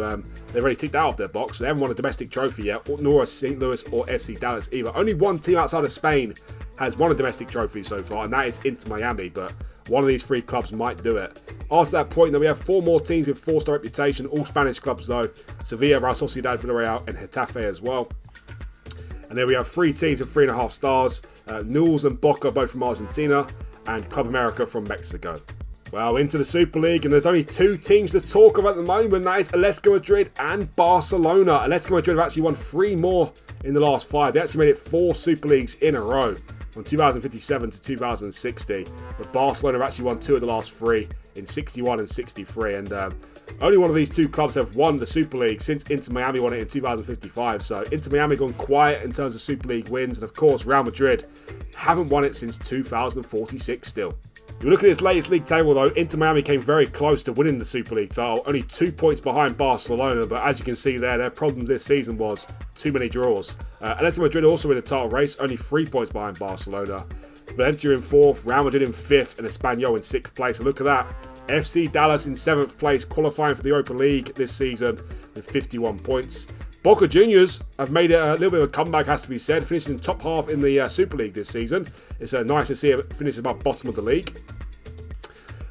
they've already ticked that off their box. They haven't won a domestic trophy yet, nor St. Louis or FC Dallas either. Only 1 team outside of Spain has won a domestic trophy so far, and that is Inter Miami, but one of these 3 clubs might do it. After that point, then we have 4 more teams with 4-star reputation, all Spanish clubs though. Sevilla, Real Sociedad, Villarreal, and Getafe as well. And then we have 3 teams with 3.5 stars. Newell's and Boca, both from Argentina, and Club America from Mexico. Well, into the Super League, and there's only two teams to talk about at the moment. That is Atletico Madrid and Barcelona. Atletico Madrid have actually won 3 more in the last 5. They actually made it 4 Super Leagues in a row, from 2057 to 2060. But Barcelona have actually won 2 of the last 3 in 61 and 63. And only one of these 2 clubs have won the Super League since Inter Miami won it in 2055. So Inter Miami gone quiet in terms of Super League wins. And of course, Real Madrid haven't won it since 2046 still. If you look at this latest league table though, Inter Miami came very close to winning the Super League title, only 2 points behind Barcelona, but as you can see there, their problem this season was too many draws. Atletico Madrid also in the title race, only 3 points behind Barcelona. Valencia in 4th, Real Madrid in 5th, and Espanyol in 6th place. And look at that, FC Dallas in 7th place, qualifying for the Europa League this season with 51 points. Boca Juniors have made it a little bit of a comeback, has to be said, finishing in top half in the Super League this season. It's nice to see it finish about bottom of the league.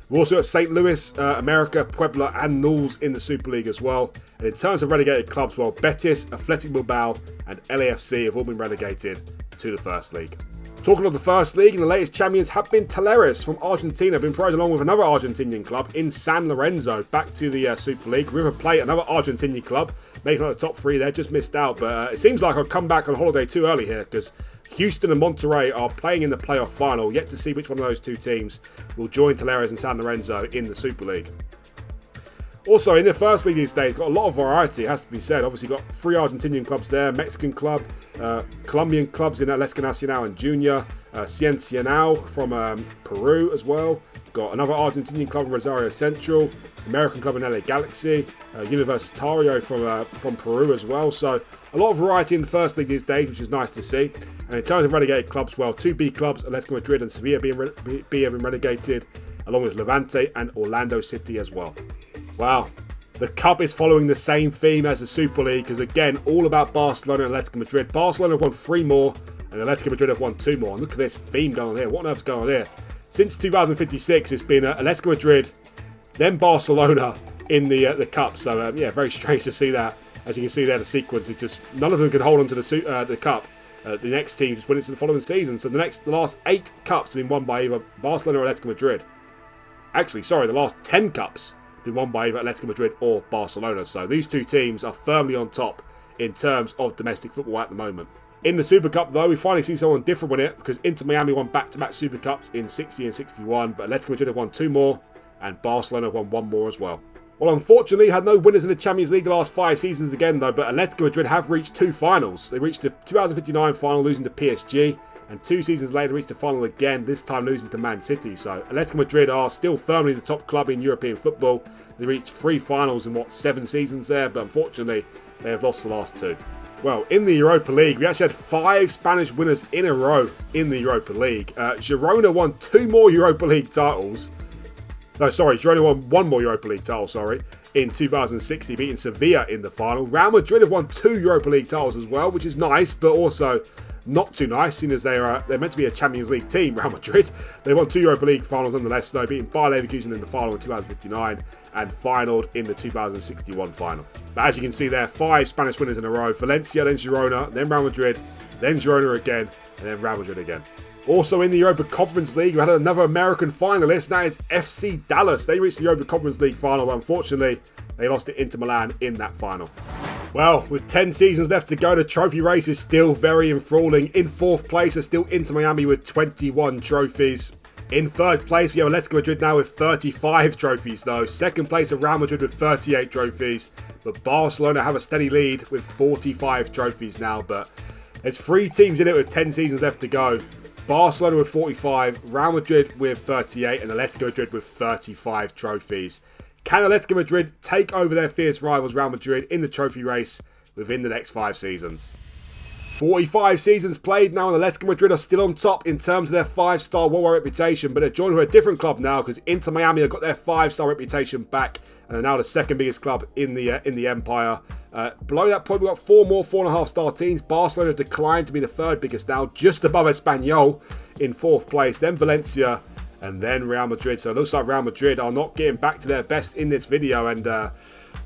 We've also got St. Louis, America, Puebla and Newell's in the Super League as well. And in terms of relegated clubs, well, Betis, Athletic Bilbao and LAFC have all been relegated to the First League. Talking of the First League, and the latest champions have been Talleres from Argentina, been promoted along with another Argentinian club in San Lorenzo, back to the Super League. River Plate, another Argentinian club, making out the top 3 there, just missed out. But it seems like I've come back on holiday too early here, because Houston and Monterrey are playing in the playoff final. Yet to see which one of those 2 teams will join Talleres and San Lorenzo in the Super League. Also, in the First League these days, got a lot of variety, has to be said. Obviously, got 3 Argentinian clubs there, Mexican club, Colombian clubs in Atlético Nacional and Junior, Cienciano from Peru as well. Got another Argentinian club in Rosario Central, American club in LA Galaxy, Universitario from Peru as well. So, a lot of variety in the First League these days, which is nice to see. And in terms of relegated clubs, well, 2 B clubs, Atletico Madrid and Sevilla being relegated, along with Levante and Orlando City as well. Wow, the Cup is following the same theme as the Super League, because again, all about Barcelona and Atletico Madrid. Barcelona have won 3 more, and Atletico Madrid have won 2 more. And look at this theme going on here. What on earth's going on here? Since 2056, it's been Atletico Madrid, then Barcelona in the Cup. So, yeah, very strange to see that. As you can see there, the sequence is just, none of them can hold on to the Cup. The next team just win it to the following season. So the last 8 Cups have been won by either Barcelona or Atletico Madrid. Actually, sorry, the last 10 Cups been won by either Atletico Madrid or Barcelona. So these 2 teams are firmly on top in terms of domestic football at the moment. In the Super Cup, though, we finally see someone different win it, because Inter Miami won back-to-back Super Cups in 60 and 61, but Atletico Madrid have won 2 more, and Barcelona have won 1 more as well. Well, unfortunately, had no winners in the Champions League the last 5 seasons again, though, but Atletico Madrid have reached 2 finals. They reached the 2059 final, losing to PSG, and 2 seasons later reached the final again, this time losing to Man City. So Atletico Madrid are still firmly the top club in European football. They reached 3 finals in 7 seasons there, but unfortunately they have lost the last 2. Well, in the Europa League, we actually had 5 Spanish winners in a row in the Europa League. Girona won 2 more Europa League titles. No, sorry, Girona won 1 more Europa League title, in 2060, beating Sevilla in the final. Real Madrid have won 2 Europa League titles as well, which is nice, but also not too nice, seeing as they're meant to be a Champions League team, Real Madrid. They won 2 Europa League finals nonetheless, though, beating Bayer Leverkusen in the final in 2059 and finalled in the 2061 final. But as you can see there, 5 Spanish winners in a row. Valencia, then Girona, then Real Madrid, then Girona again, and then Real Madrid again. Also in the Europa Conference League, we had another American finalist, that is FC Dallas. They reached the Europa Conference League final, but unfortunately, they lost to Inter Milan in that final. Well, with 10 seasons left to go, the trophy race is still very enthralling. In 4th place is still Inter Miami with 21 trophies. In 3rd place, we have Atletico Madrid now with 35 trophies though. 2nd place is Real Madrid with 38 trophies. But Barcelona have a steady lead with 45 trophies now. But there's 3 teams in it with 10 seasons left to go. Barcelona with 45, Real Madrid with 38, and Atletico Madrid with 35 trophies. Can Atletico Madrid take over their fierce rivals Real Madrid in the trophy race within the next 5 seasons? 45 seasons played now, and Atletico Madrid are still on top in terms of their 5-star worldwide reputation, but they're joined with a different club now, because Inter Miami have got their 5-star reputation back and are now the 2nd biggest club in the empire. Below that point, we've got 4 more 4.5-star teams. Barcelona declined to be the 3rd biggest now, just above Espanyol in 4th place, then Valencia, and then Real Madrid. So it looks like Real Madrid are not getting back to their best in this video, and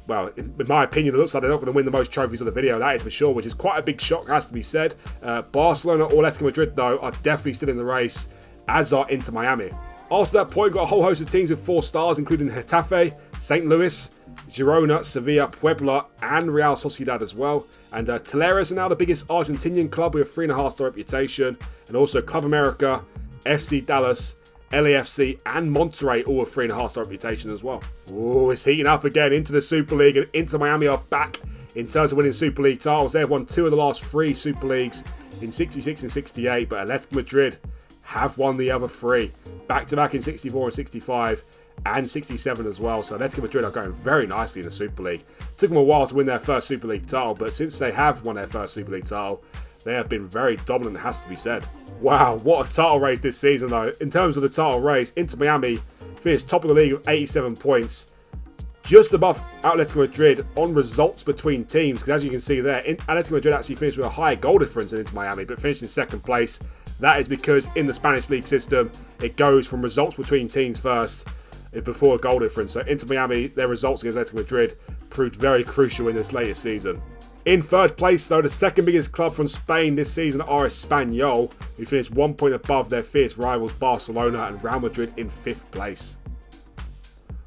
well, in my opinion, it looks like they're not going to win the most trophies of the video, that is for sure, which is quite a big shock, has to be said. Barcelona or Atletico Madrid, though, are definitely still in the race, as are Inter Miami. After that point, got a whole host of teams with 4 stars, including Getafe, St. Louis, Girona, Sevilla, Puebla, and Real Sociedad as well. And Talleres are now the biggest Argentinian club with a 3.5-star reputation. And also Club America, FC Dallas, LAFC, and Monterrey all with 3.5-star reputation as well. Oh, it's heating up again into the Super League, and Inter Miami are back in terms of winning Super League titles. They've won 2 of the last 3 Super Leagues in 66 and 68, but Atletico Madrid have won the other 3, back-to-back in 64 and 65, and 67 as well. So Atletico Madrid are going very nicely in the Super League. Took them a while to win their first Super League title, but since they have won their first Super League title, they have been very dominant, it has to be said. Wow, what a title race this season though. In terms of the title race, Inter Miami finished top of the league with 87 points, just above Atletico Madrid on results between teams, because as you can see there, Atletico Madrid actually finished with a higher goal difference than Inter Miami, but finished in second place. That is because in the Spanish league system, it goes from results between teams first before a goal difference. So Inter Miami, their results against Atletico Madrid proved very crucial in this latest season. In third place, though, the second biggest club from Spain this season are Espanyol, who finished 1 point above their fierce rivals Barcelona and Real Madrid in 5th place.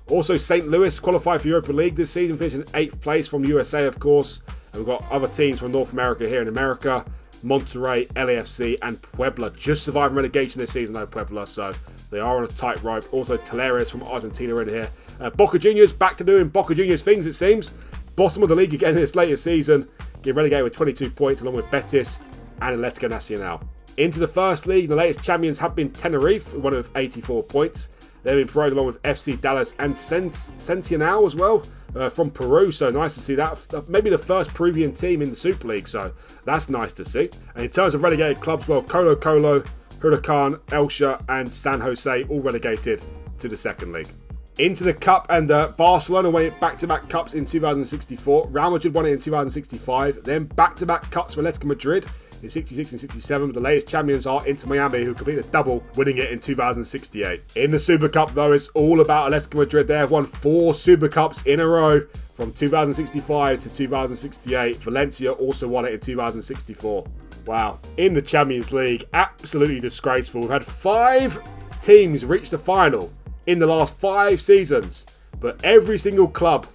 Also, St. Louis qualified for Europa League this season, finishing in 8th place from USA, of course. And we've got other teams from North America here in America. Monterrey, LAFC, and Puebla just surviving relegation this season, though, Puebla, so they are on a tight rope. Also, Talleres from Argentina in here. Boca Juniors back to doing Boca Juniors things, it seems. Bottom of the league again this latest season, getting relegated with 22 points, along with Betis and Atletico Nacional. Into the first league, the latest champions have been Tenerife, one with 84 points. They've been promoted along with FC Dallas and Sensacional as well. From Peru, so nice to see that. Maybe the first Peruvian team in the Super League, so that's nice to see. And in terms of relegated clubs, well, Colo Colo, Huracan, Elche, and San Jose all relegated to the second league. Into the Cup, and Barcelona won it back-to-back Cups in 2064. Real Madrid won it in 2065. Then back-to-back Cups for Atletico Madrid in 66 and 67, but the latest champions are Inter Miami, who completed a double, winning it in 2068. In the Super Cup, though, it's all about Atletico Madrid. They have won 4 Super Cups in a row from 2065 to 2068. Valencia also won it in 2064. Wow. In the Champions League, absolutely disgraceful. We've had 5 teams reach the final in the last 5 seasons, but every single club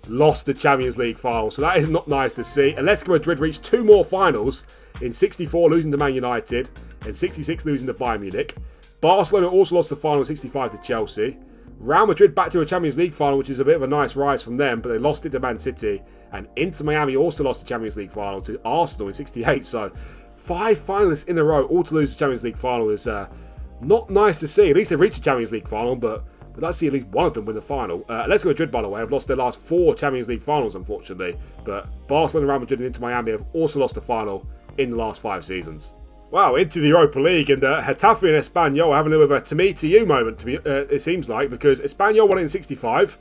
lost the Champions League final, so that is not nice to see. Atletico Madrid reached 2 more finals, in 64 losing to Man United, and 66 losing to Bayern Munich. Barcelona also lost the final in 65 to Chelsea. Real Madrid back to a Champions League final, which is a bit of a nice rise from them, but they lost it to Man City. And Inter Miami also lost the Champions League final to Arsenal in 68, so 5 finalists in a row all to lose the Champions League final is not nice to see. At least they reached the Champions League final, but let's see at least one of them win the final. Atletico Madrid, by the way, have lost their last 4 Champions League finals, unfortunately. But Barcelona, Real Madrid, and Inter Miami have also lost the final in the last 5 seasons. Wow, into the Europa League, and Getafe and Espanyol are having a little bit of a to-me-to-you moment, it seems like, because Espanyol won it in 65,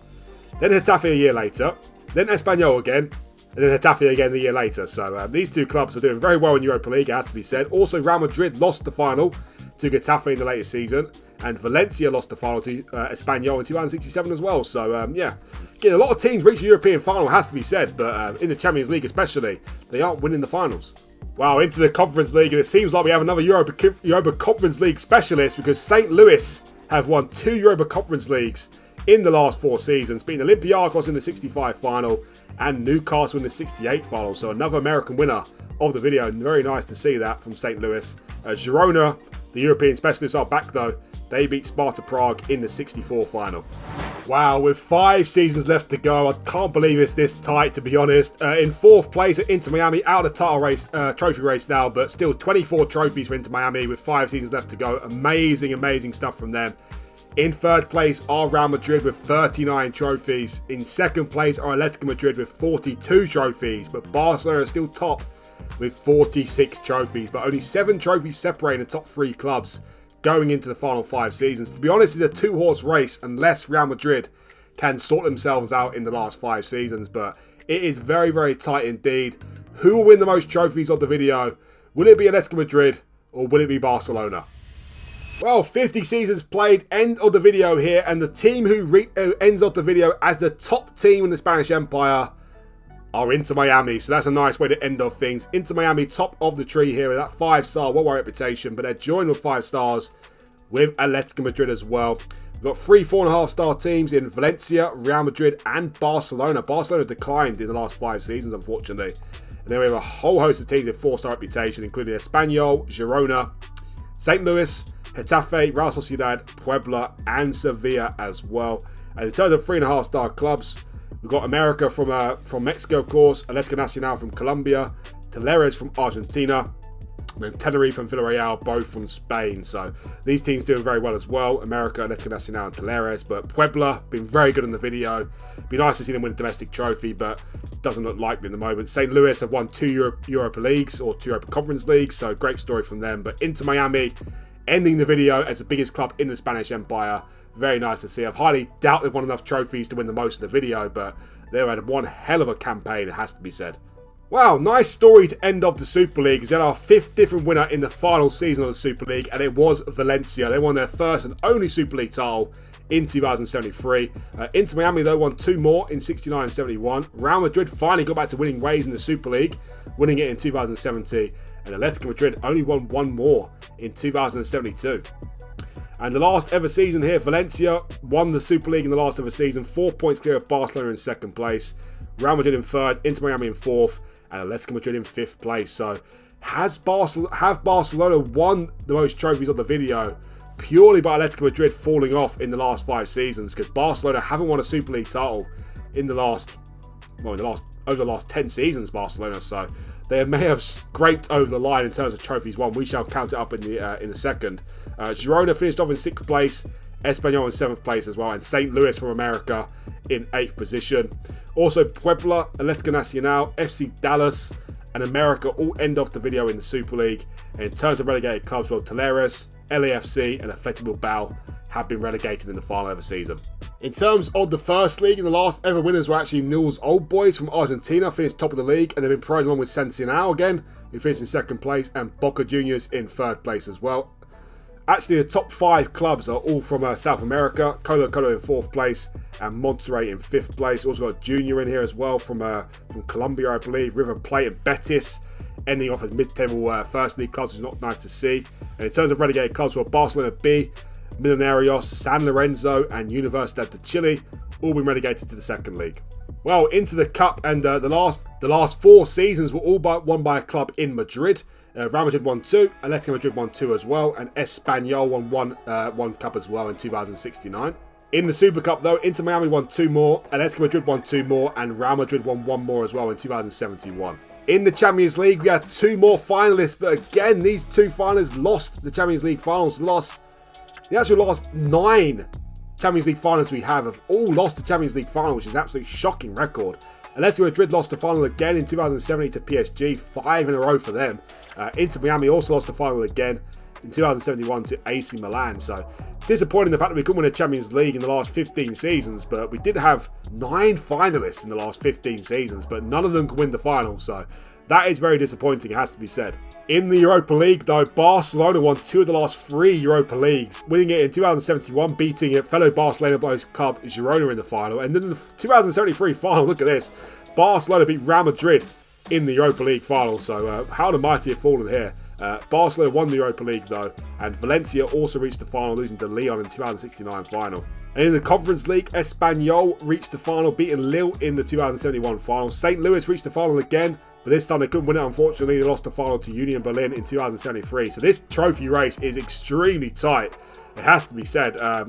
then Getafe a year later, then Espanyol again, and then Getafe again the year later. So these 2 clubs are doing very well in Europa League, it has to be said. Also, Real Madrid lost the final to Getafe in the latest season, and Valencia lost the final to Espanyol in 2067 as well. So, yeah, getting a lot of teams reach the European final, has to be said, but in the Champions League especially, they aren't winning the finals. Wow, into the Conference League, and it seems like we have another Europa Conference League specialist, because St. Louis have won 2 Europa Conference Leagues in the last 4 seasons, beating Olympiacos in the 65 final and Newcastle in the 68 final. So another American winner of the video, and very nice to see that from St. Louis. Girona, the European specialists, are back though. They beat Sparta Prague in the 64 final. Wow, with 5 seasons left to go, I can't believe it's this tight, to be honest. In 4th place at Inter Miami, out of the title race, trophy race now, but still 24 trophies for Inter Miami with 5 seasons left to go. Amazing, amazing stuff from them. In 3rd place are Real Madrid with 39 trophies. In 2nd place are Atletico Madrid with 42 trophies, but Barcelona are still top with 46 trophies, but only 7 trophies separating the top 3 clubs going into the final 5 seasons. To be honest, it's a 2-horse race unless Real Madrid can sort themselves out in the last 5 seasons, but it is very, very tight indeed. Who will win the most trophies of the video? Will it be Atletico Madrid or will it be Barcelona? Well, 50 seasons played, end of the video here, and the team who ends up the video as the top team in the Spanish Empire are Inter Miami. So that's a nice way to end off things. Inter Miami top of the tree here with that 5-star worldwide reputation, but they're joined with 5 stars with Atletico Madrid as well. We've got 3 4.5-star teams in Valencia, Real Madrid and Barcelona. Barcelona declined in the last 5 seasons, unfortunately. And then we have a whole host of teams with 4-star reputation, including Espanyol, Girona, St. Louis, Getafe, Real Sociedad, Puebla and Sevilla as well. And in terms of 3.5-star clubs, we've got America from Mexico, of course, Atlético Nacional from Colombia, Talleres from Argentina, and Tenerife and Villarreal, both from Spain. So these teams doing very well as well. America, Atlético Nacional and Talleres. But Puebla, been very good in the video. Be nice to see them win a domestic trophy, but doesn't look likely in the moment. St. Louis have won 2 Europa Leagues or 2 Europa Conference Leagues. So great story from them. But Inter Miami, ending the video as the biggest club in the Spanish Empire. Very nice to see. I've highly doubt they've won enough trophies to win the most of the video, but they had one hell of a campaign, it has to be said. Wow, nice story to end off the Super League. We had our 5th different winner in the final season of the Super League, and it was Valencia. They won their first and only Super League title in 2073. Inter Miami, though, won 2 more in 69 and 71. Real Madrid finally got back to winning ways in the Super League, winning it in 2070. And Atletico Madrid only won 1 more in 2072. And the last ever season here, Valencia won the Super League in the last ever season. 4 points clear of Barcelona in 2nd place. Real Madrid in 3rd, Inter Miami in 4th, and Atletico Madrid in 5th place. So have Barcelona won the most trophies of the video purely by Atletico Madrid falling off in the last 5 seasons? Because Barcelona haven't won a Super League title over the last 10 seasons, Barcelona. So they may have scraped over the line in terms of trophies won. We shall count it up in the second. Girona finished off in 6th place. Espanyol in 7th place as well, and St. Louis from America in 8th position. Also, Puebla, Atlético Nacional, FC Dallas, and America all end off the video in the Super League. And in terms of relegated clubs, well, Talleres, LAFC, and Athletic Bilbao have been relegated in the final ever season. In terms of the first league, the last ever winners were actually Newell's Old Boys from Argentina, finished top of the league, and they've been promoted along with Sensional again, who finished in 2nd place, and Boca Juniors in 3rd place as well. Actually, the top 5 clubs are all from South America. Colo-Colo in 4th place and Monterrey in 5th place. Also got Junior in here as well from Colombia, I believe. River Plate and Betis ending off as mid-table first league clubs, which is not nice to see. And in terms of relegated clubs, well, Barcelona B, Millonarios, San Lorenzo and Universidad de Chile all been relegated to the 2nd league. Well, into the cup, and the last 4 seasons were all won by a club in Madrid. Real Madrid won 2, Atletico Madrid won 2 as well, and Espanyol won one cup as well in 2069. In the Super Cup, though, Inter Miami won 2 more, Atletico Madrid won 2 more, and Real Madrid won 1 more as well in 2071. In the Champions League, we had 2 more finalists, but again, these 2 finalists lost the Champions League finals. The actual last 9 Champions League finalists we have all lost the Champions League final, which is an absolutely shocking record. Atletico Madrid lost the final again in 2070 to PSG, 5 in a row for them. Inter Miami also lost the final again in 2071 to AC Milan. So disappointing the fact that we couldn't win a Champions League in the last 15 seasons, but we did have 9 finalists in the last 15 seasons, but none of them could win the final. So that is very disappointing, it has to be said. In the Europa League, though, Barcelona won 2 of the last 3 Europa Leagues, winning it in 2071, beating fellow Barcelona-based club Girona in the final. And then in the 2073 final, look at this, Barcelona beat Real Madrid in the Europa League final. So how the mighty have fallen here. Barcelona won the Europa League, though, and Valencia also reached the final, losing to Lyon in the 2069 final. And in the Conference League, Espanyol reached the final, beating Lille in the 2071 final. St. Louis reached the final again, but this time they couldn't win it, unfortunately. They lost the final to Union Berlin in 2073. So this trophy race is extremely tight, it has to be said. I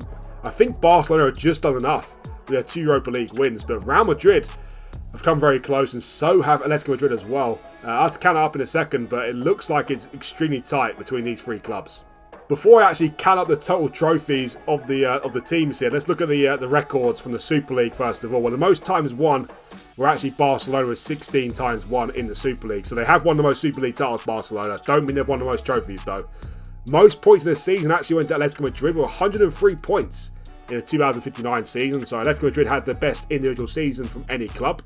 think Barcelona have just done enough with their 2 Europa League wins, but Real Madrid have come very close, and so have Atletico Madrid as well. I'll have to count it up in a second, but it looks like it's extremely tight between these 3 clubs. Before I actually count up the total trophies of the teams here, let's look at the records from the Super League first of all. Well, the most times won were actually Barcelona with 16 times won in the Super League. So they have won the most Super League titles, Barcelona. Don't mean they've won the most trophies, though. Most points in the season actually went to Atletico Madrid with 103 points in the 2059 season. So Atletico Madrid had the best individual season from any club.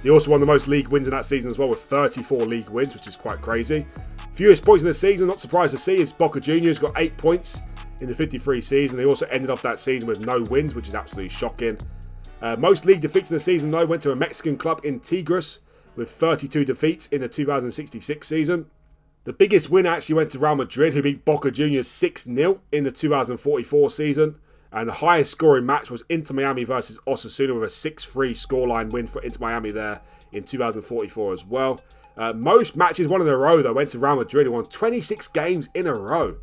They also won the most league wins in that season as well, with 34 league wins, which is quite crazy. Fewest points in the season, not surprised to see, is Boca Juniors got 8 points in the 53 season. They also ended off that season with no wins, which is absolutely shocking. Most league defeats in the season, though, went to a Mexican club in Tigres with 32 defeats in the 2066 season. The biggest win actually went to Real Madrid, who beat Boca Juniors 6-0 in the 2044 season. And the highest scoring match was Inter Miami versus Osasuna with a 6-3 scoreline win for Inter Miami there in 2044 as well. Most matches won in a row, though, went to Real Madrid, who won 26 games in a row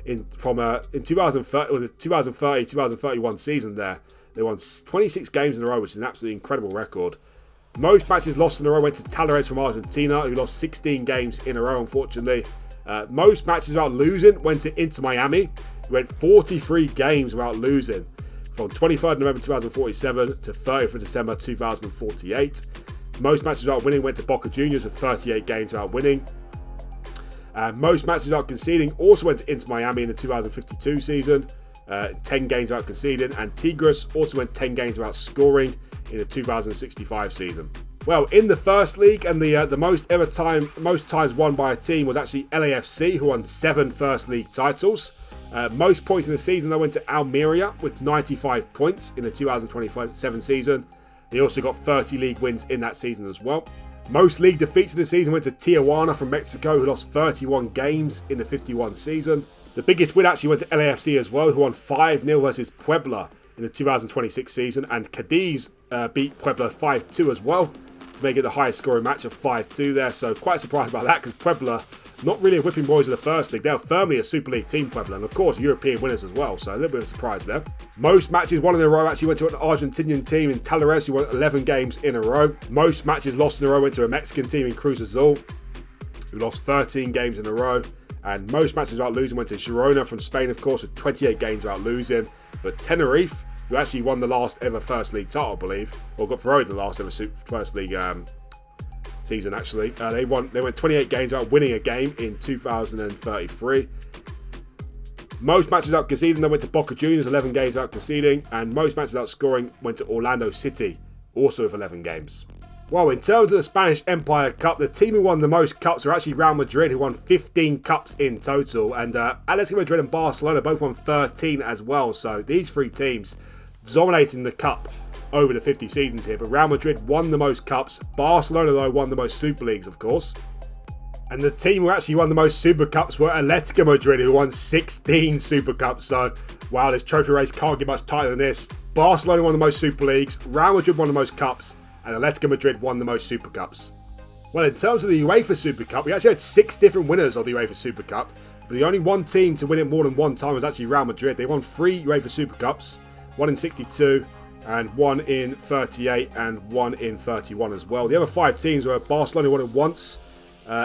in 2030-2031 season there. They won 26 games in a row, which is an absolutely incredible record. Most matches lost in a row went to Talleres from Argentina, who lost 16 games in a row, unfortunately. Most matches without losing went to Inter Miami, who went 43 games without losing from 23rd November 2047 to 30th of December 2048. Most matches without winning went to Boca Juniors with 38 games without winning. Most matches without conceding also went to Inter Miami in the 2052 season, 10 games without conceding, and Tigres also went 10 games without scoring in the 2065 season. Well, in the first league, and the most times won by a team was actually LAFC, who won 7 first league titles. Most points in the season they went to Almeria with 95 points in the 2027 season. They also got 30 league wins in that season as well. Most league defeats of the season went to Tijuana from Mexico, who lost 31 games in the 51 season. The biggest win actually went to LAFC as well, who won 5-0 versus Puebla in the 2026 season. And Cadiz beat Puebla 5-2 as well to make it the highest scoring match of 5-2 there. So quite surprised about that, because Puebla, not really a whipping boys of the first league. They're firmly a Super League team, Puebla, and of course European winners as well, so a little bit of a surprise there. Most matches won in a row actually went to an Argentinian team in Talleres, who won 11 games in a row. Most matches lost in a row went to a Mexican team in Cruz Azul, who lost 13 games in a row. And most matches without losing went to Girona from Spain, of course, with 28 games without losing. But Tenerife, who actually won the last ever First League title, I believe, or got promoted in the last ever First League season, actually. They went 28 games without winning a game in 2033. Most matches without conceding, they went to Boca Juniors, 11 games without conceding. And most matches without scoring went to Orlando City, also with 11 games. Well, in terms of the Spanish Empire Cup, the team who won the most cups were actually Real Madrid, who won 15 cups in total. And Atletico Madrid and Barcelona both won 13 as well. So these three teams dominating the cup over the 50 seasons here. But Real Madrid won the most cups. Barcelona, though, won the most Super Leagues, of course. And the team who actually won the most Super Cups were Atletico Madrid, who won 16 Super Cups. So, wow, this trophy race can't get much tighter than this. Barcelona won the most Super Leagues. Real Madrid won the most cups. And Atletico Madrid won the most Super Cups. Well, in terms of the UEFA Super Cup, we actually had 6 different winners of the UEFA Super Cup. But the only one team to win it more than one time was actually Real Madrid. They won 3 UEFA Super Cups. 1 in 62, and 1 in 38, and 1 in 31 as well. The other 5 teams were Barcelona won it once.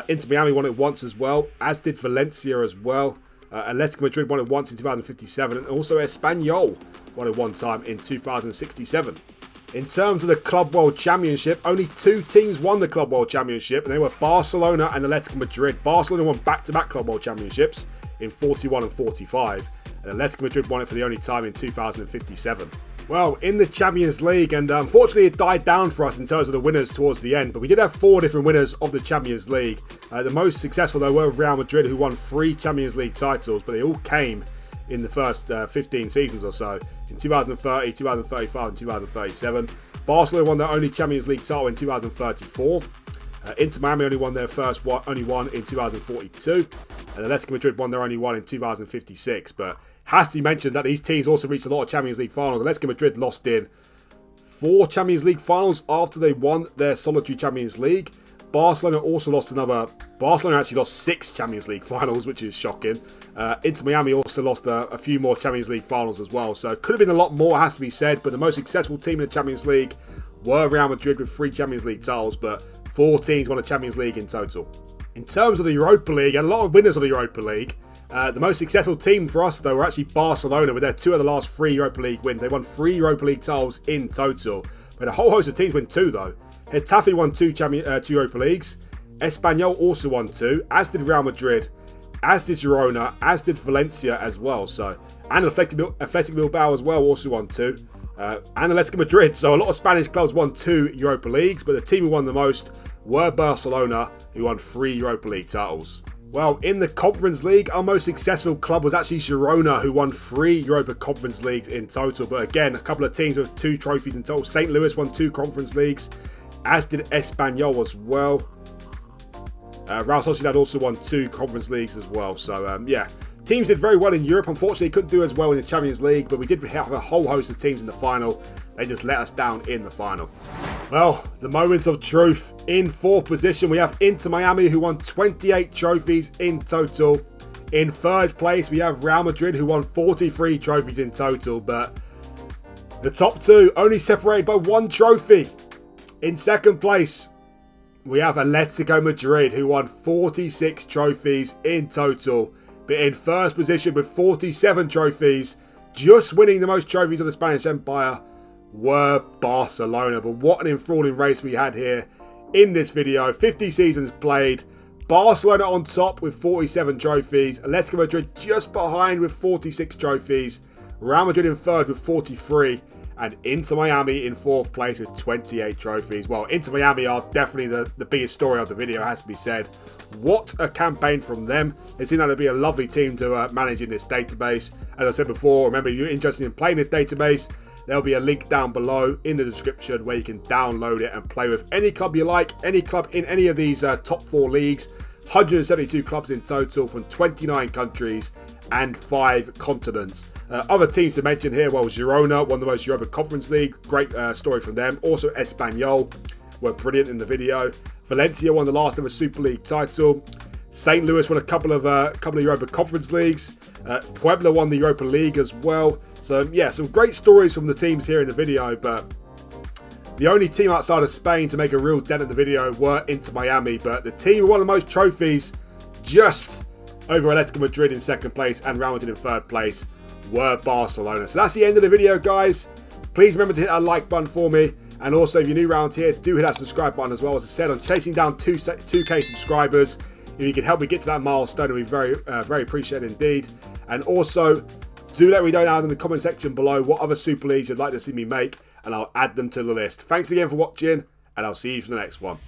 Inter Miami won it once as well, as did Valencia as well. Atletico Madrid won it once in 2057, and also Espanyol won it one time in 2067. In terms of the Club World Championship, only 2 teams won the Club World Championship, and they were Barcelona and Atletico Madrid. Barcelona won back-to-back Club World Championships in 41 and 45, and Atletico Madrid won it for the only time in 2057. Well, in the Champions League, and unfortunately it died down for us in terms of the winners towards the end, but we did have 4 different winners of the Champions League. The most successful, though, were Real Madrid, who won 3 Champions League titles, but they all came in the first 15 seasons or so, in 2030, 2035 and 2037. Barcelona won their only Champions League title in 2034. Inter Miami only won their only one in 2042. And Atletico Madrid won their only one in 2056. But has to be mentioned that these teams also reached a lot of Champions League finals. Atletico Madrid lost in 4 Champions League finals after they won their solitary Champions League. Barcelona also lost Barcelona actually lost 6 Champions League finals, which is shocking. Inter Miami also lost a few more Champions League finals as well. So it could have been a lot more, has to be said. But the most successful team in the Champions League were Real Madrid with 3 Champions League titles, but 4 teams won a Champions League in total. In terms of the Europa League, a lot of winners of the Europa League. The most successful team for us, though, were actually Barcelona with their 2 of the last 3 Europa League wins. They won 3 Europa League titles in total. But a whole host of teams win 2, though. Getafe won 2 Europa Leagues. Espanyol also won 2, as did Real Madrid, as did Girona, as did Valencia as well. So, and Athletic Bilbao as well also won 2. And Atletico Madrid. So a lot of Spanish clubs won 2 Europa Leagues, but the team who won the most were Barcelona, who won 3 Europa League titles. Well, in the Conference League, our most successful club was actually Girona, who won 3 Europa Conference Leagues in total. But again, a couple of teams with 2 trophies in total. St. Louis won 2 Conference Leagues, as did Espanyol as well. Real Sociedad also won 2 Conference Leagues as well. So, yeah, teams did very well in Europe. Unfortunately, couldn't do as well in the Champions League, but we did have a whole host of teams in the final. They just let us down in the final. Well, the moment of truth. In 4th position, we have Inter Miami, who won 28 trophies in total. In 3rd place, we have Real Madrid, who won 43 trophies in total, but the top 2 only separated by 1 trophy. In 2nd place, we have Atletico Madrid, who won 46 trophies in total. But in 1st position with 47 trophies, just winning the most trophies of the Spanish Empire, were Barcelona. But what an enthralling race we had here in this video. 50 seasons played. Barcelona on top with 47 trophies. Atletico Madrid just behind with 46 trophies. Real Madrid in 3rd with 43. And Inter Miami in 4th place with 28 trophies. Well, Inter Miami are definitely the biggest story of the video, has to be said. What a campaign from them. It seems like it'll be a lovely team to manage in this database. As I said before, remember, if you're interested in playing this database, there'll be a link down below in the description where you can download it and play with any club you like, any club in any of these top 4 leagues. 172 clubs in total from 29 countries and 5 continents. Other teams to mention here, well, Girona won the most Europa Conference League. Great story from them. Also, Espanyol were brilliant in the video. Valencia won the last ever Super League title. St. Louis won a couple of Europa Conference Leagues. Puebla won the Europa League as well. So, yeah, some great stories from the teams here in the video, but the only team outside of Spain to make a real dent in the video were Inter Miami, but the team who won the most trophies, just over Atletico Madrid in 2nd place and Real Madrid in 3rd place, were Barcelona. So that's the end of the video, guys. Please remember to hit that like button for me, and also if you're new around here, do hit that subscribe button as well. As I said, I'm chasing down 2K subscribers. If you could help me get to that milestone, it would be very appreciated indeed. And also, do let me know down in the comment section below what other Super Leagues you'd like to see me make, and I'll add them to the list. Thanks again for watching, and I'll see you for the next one.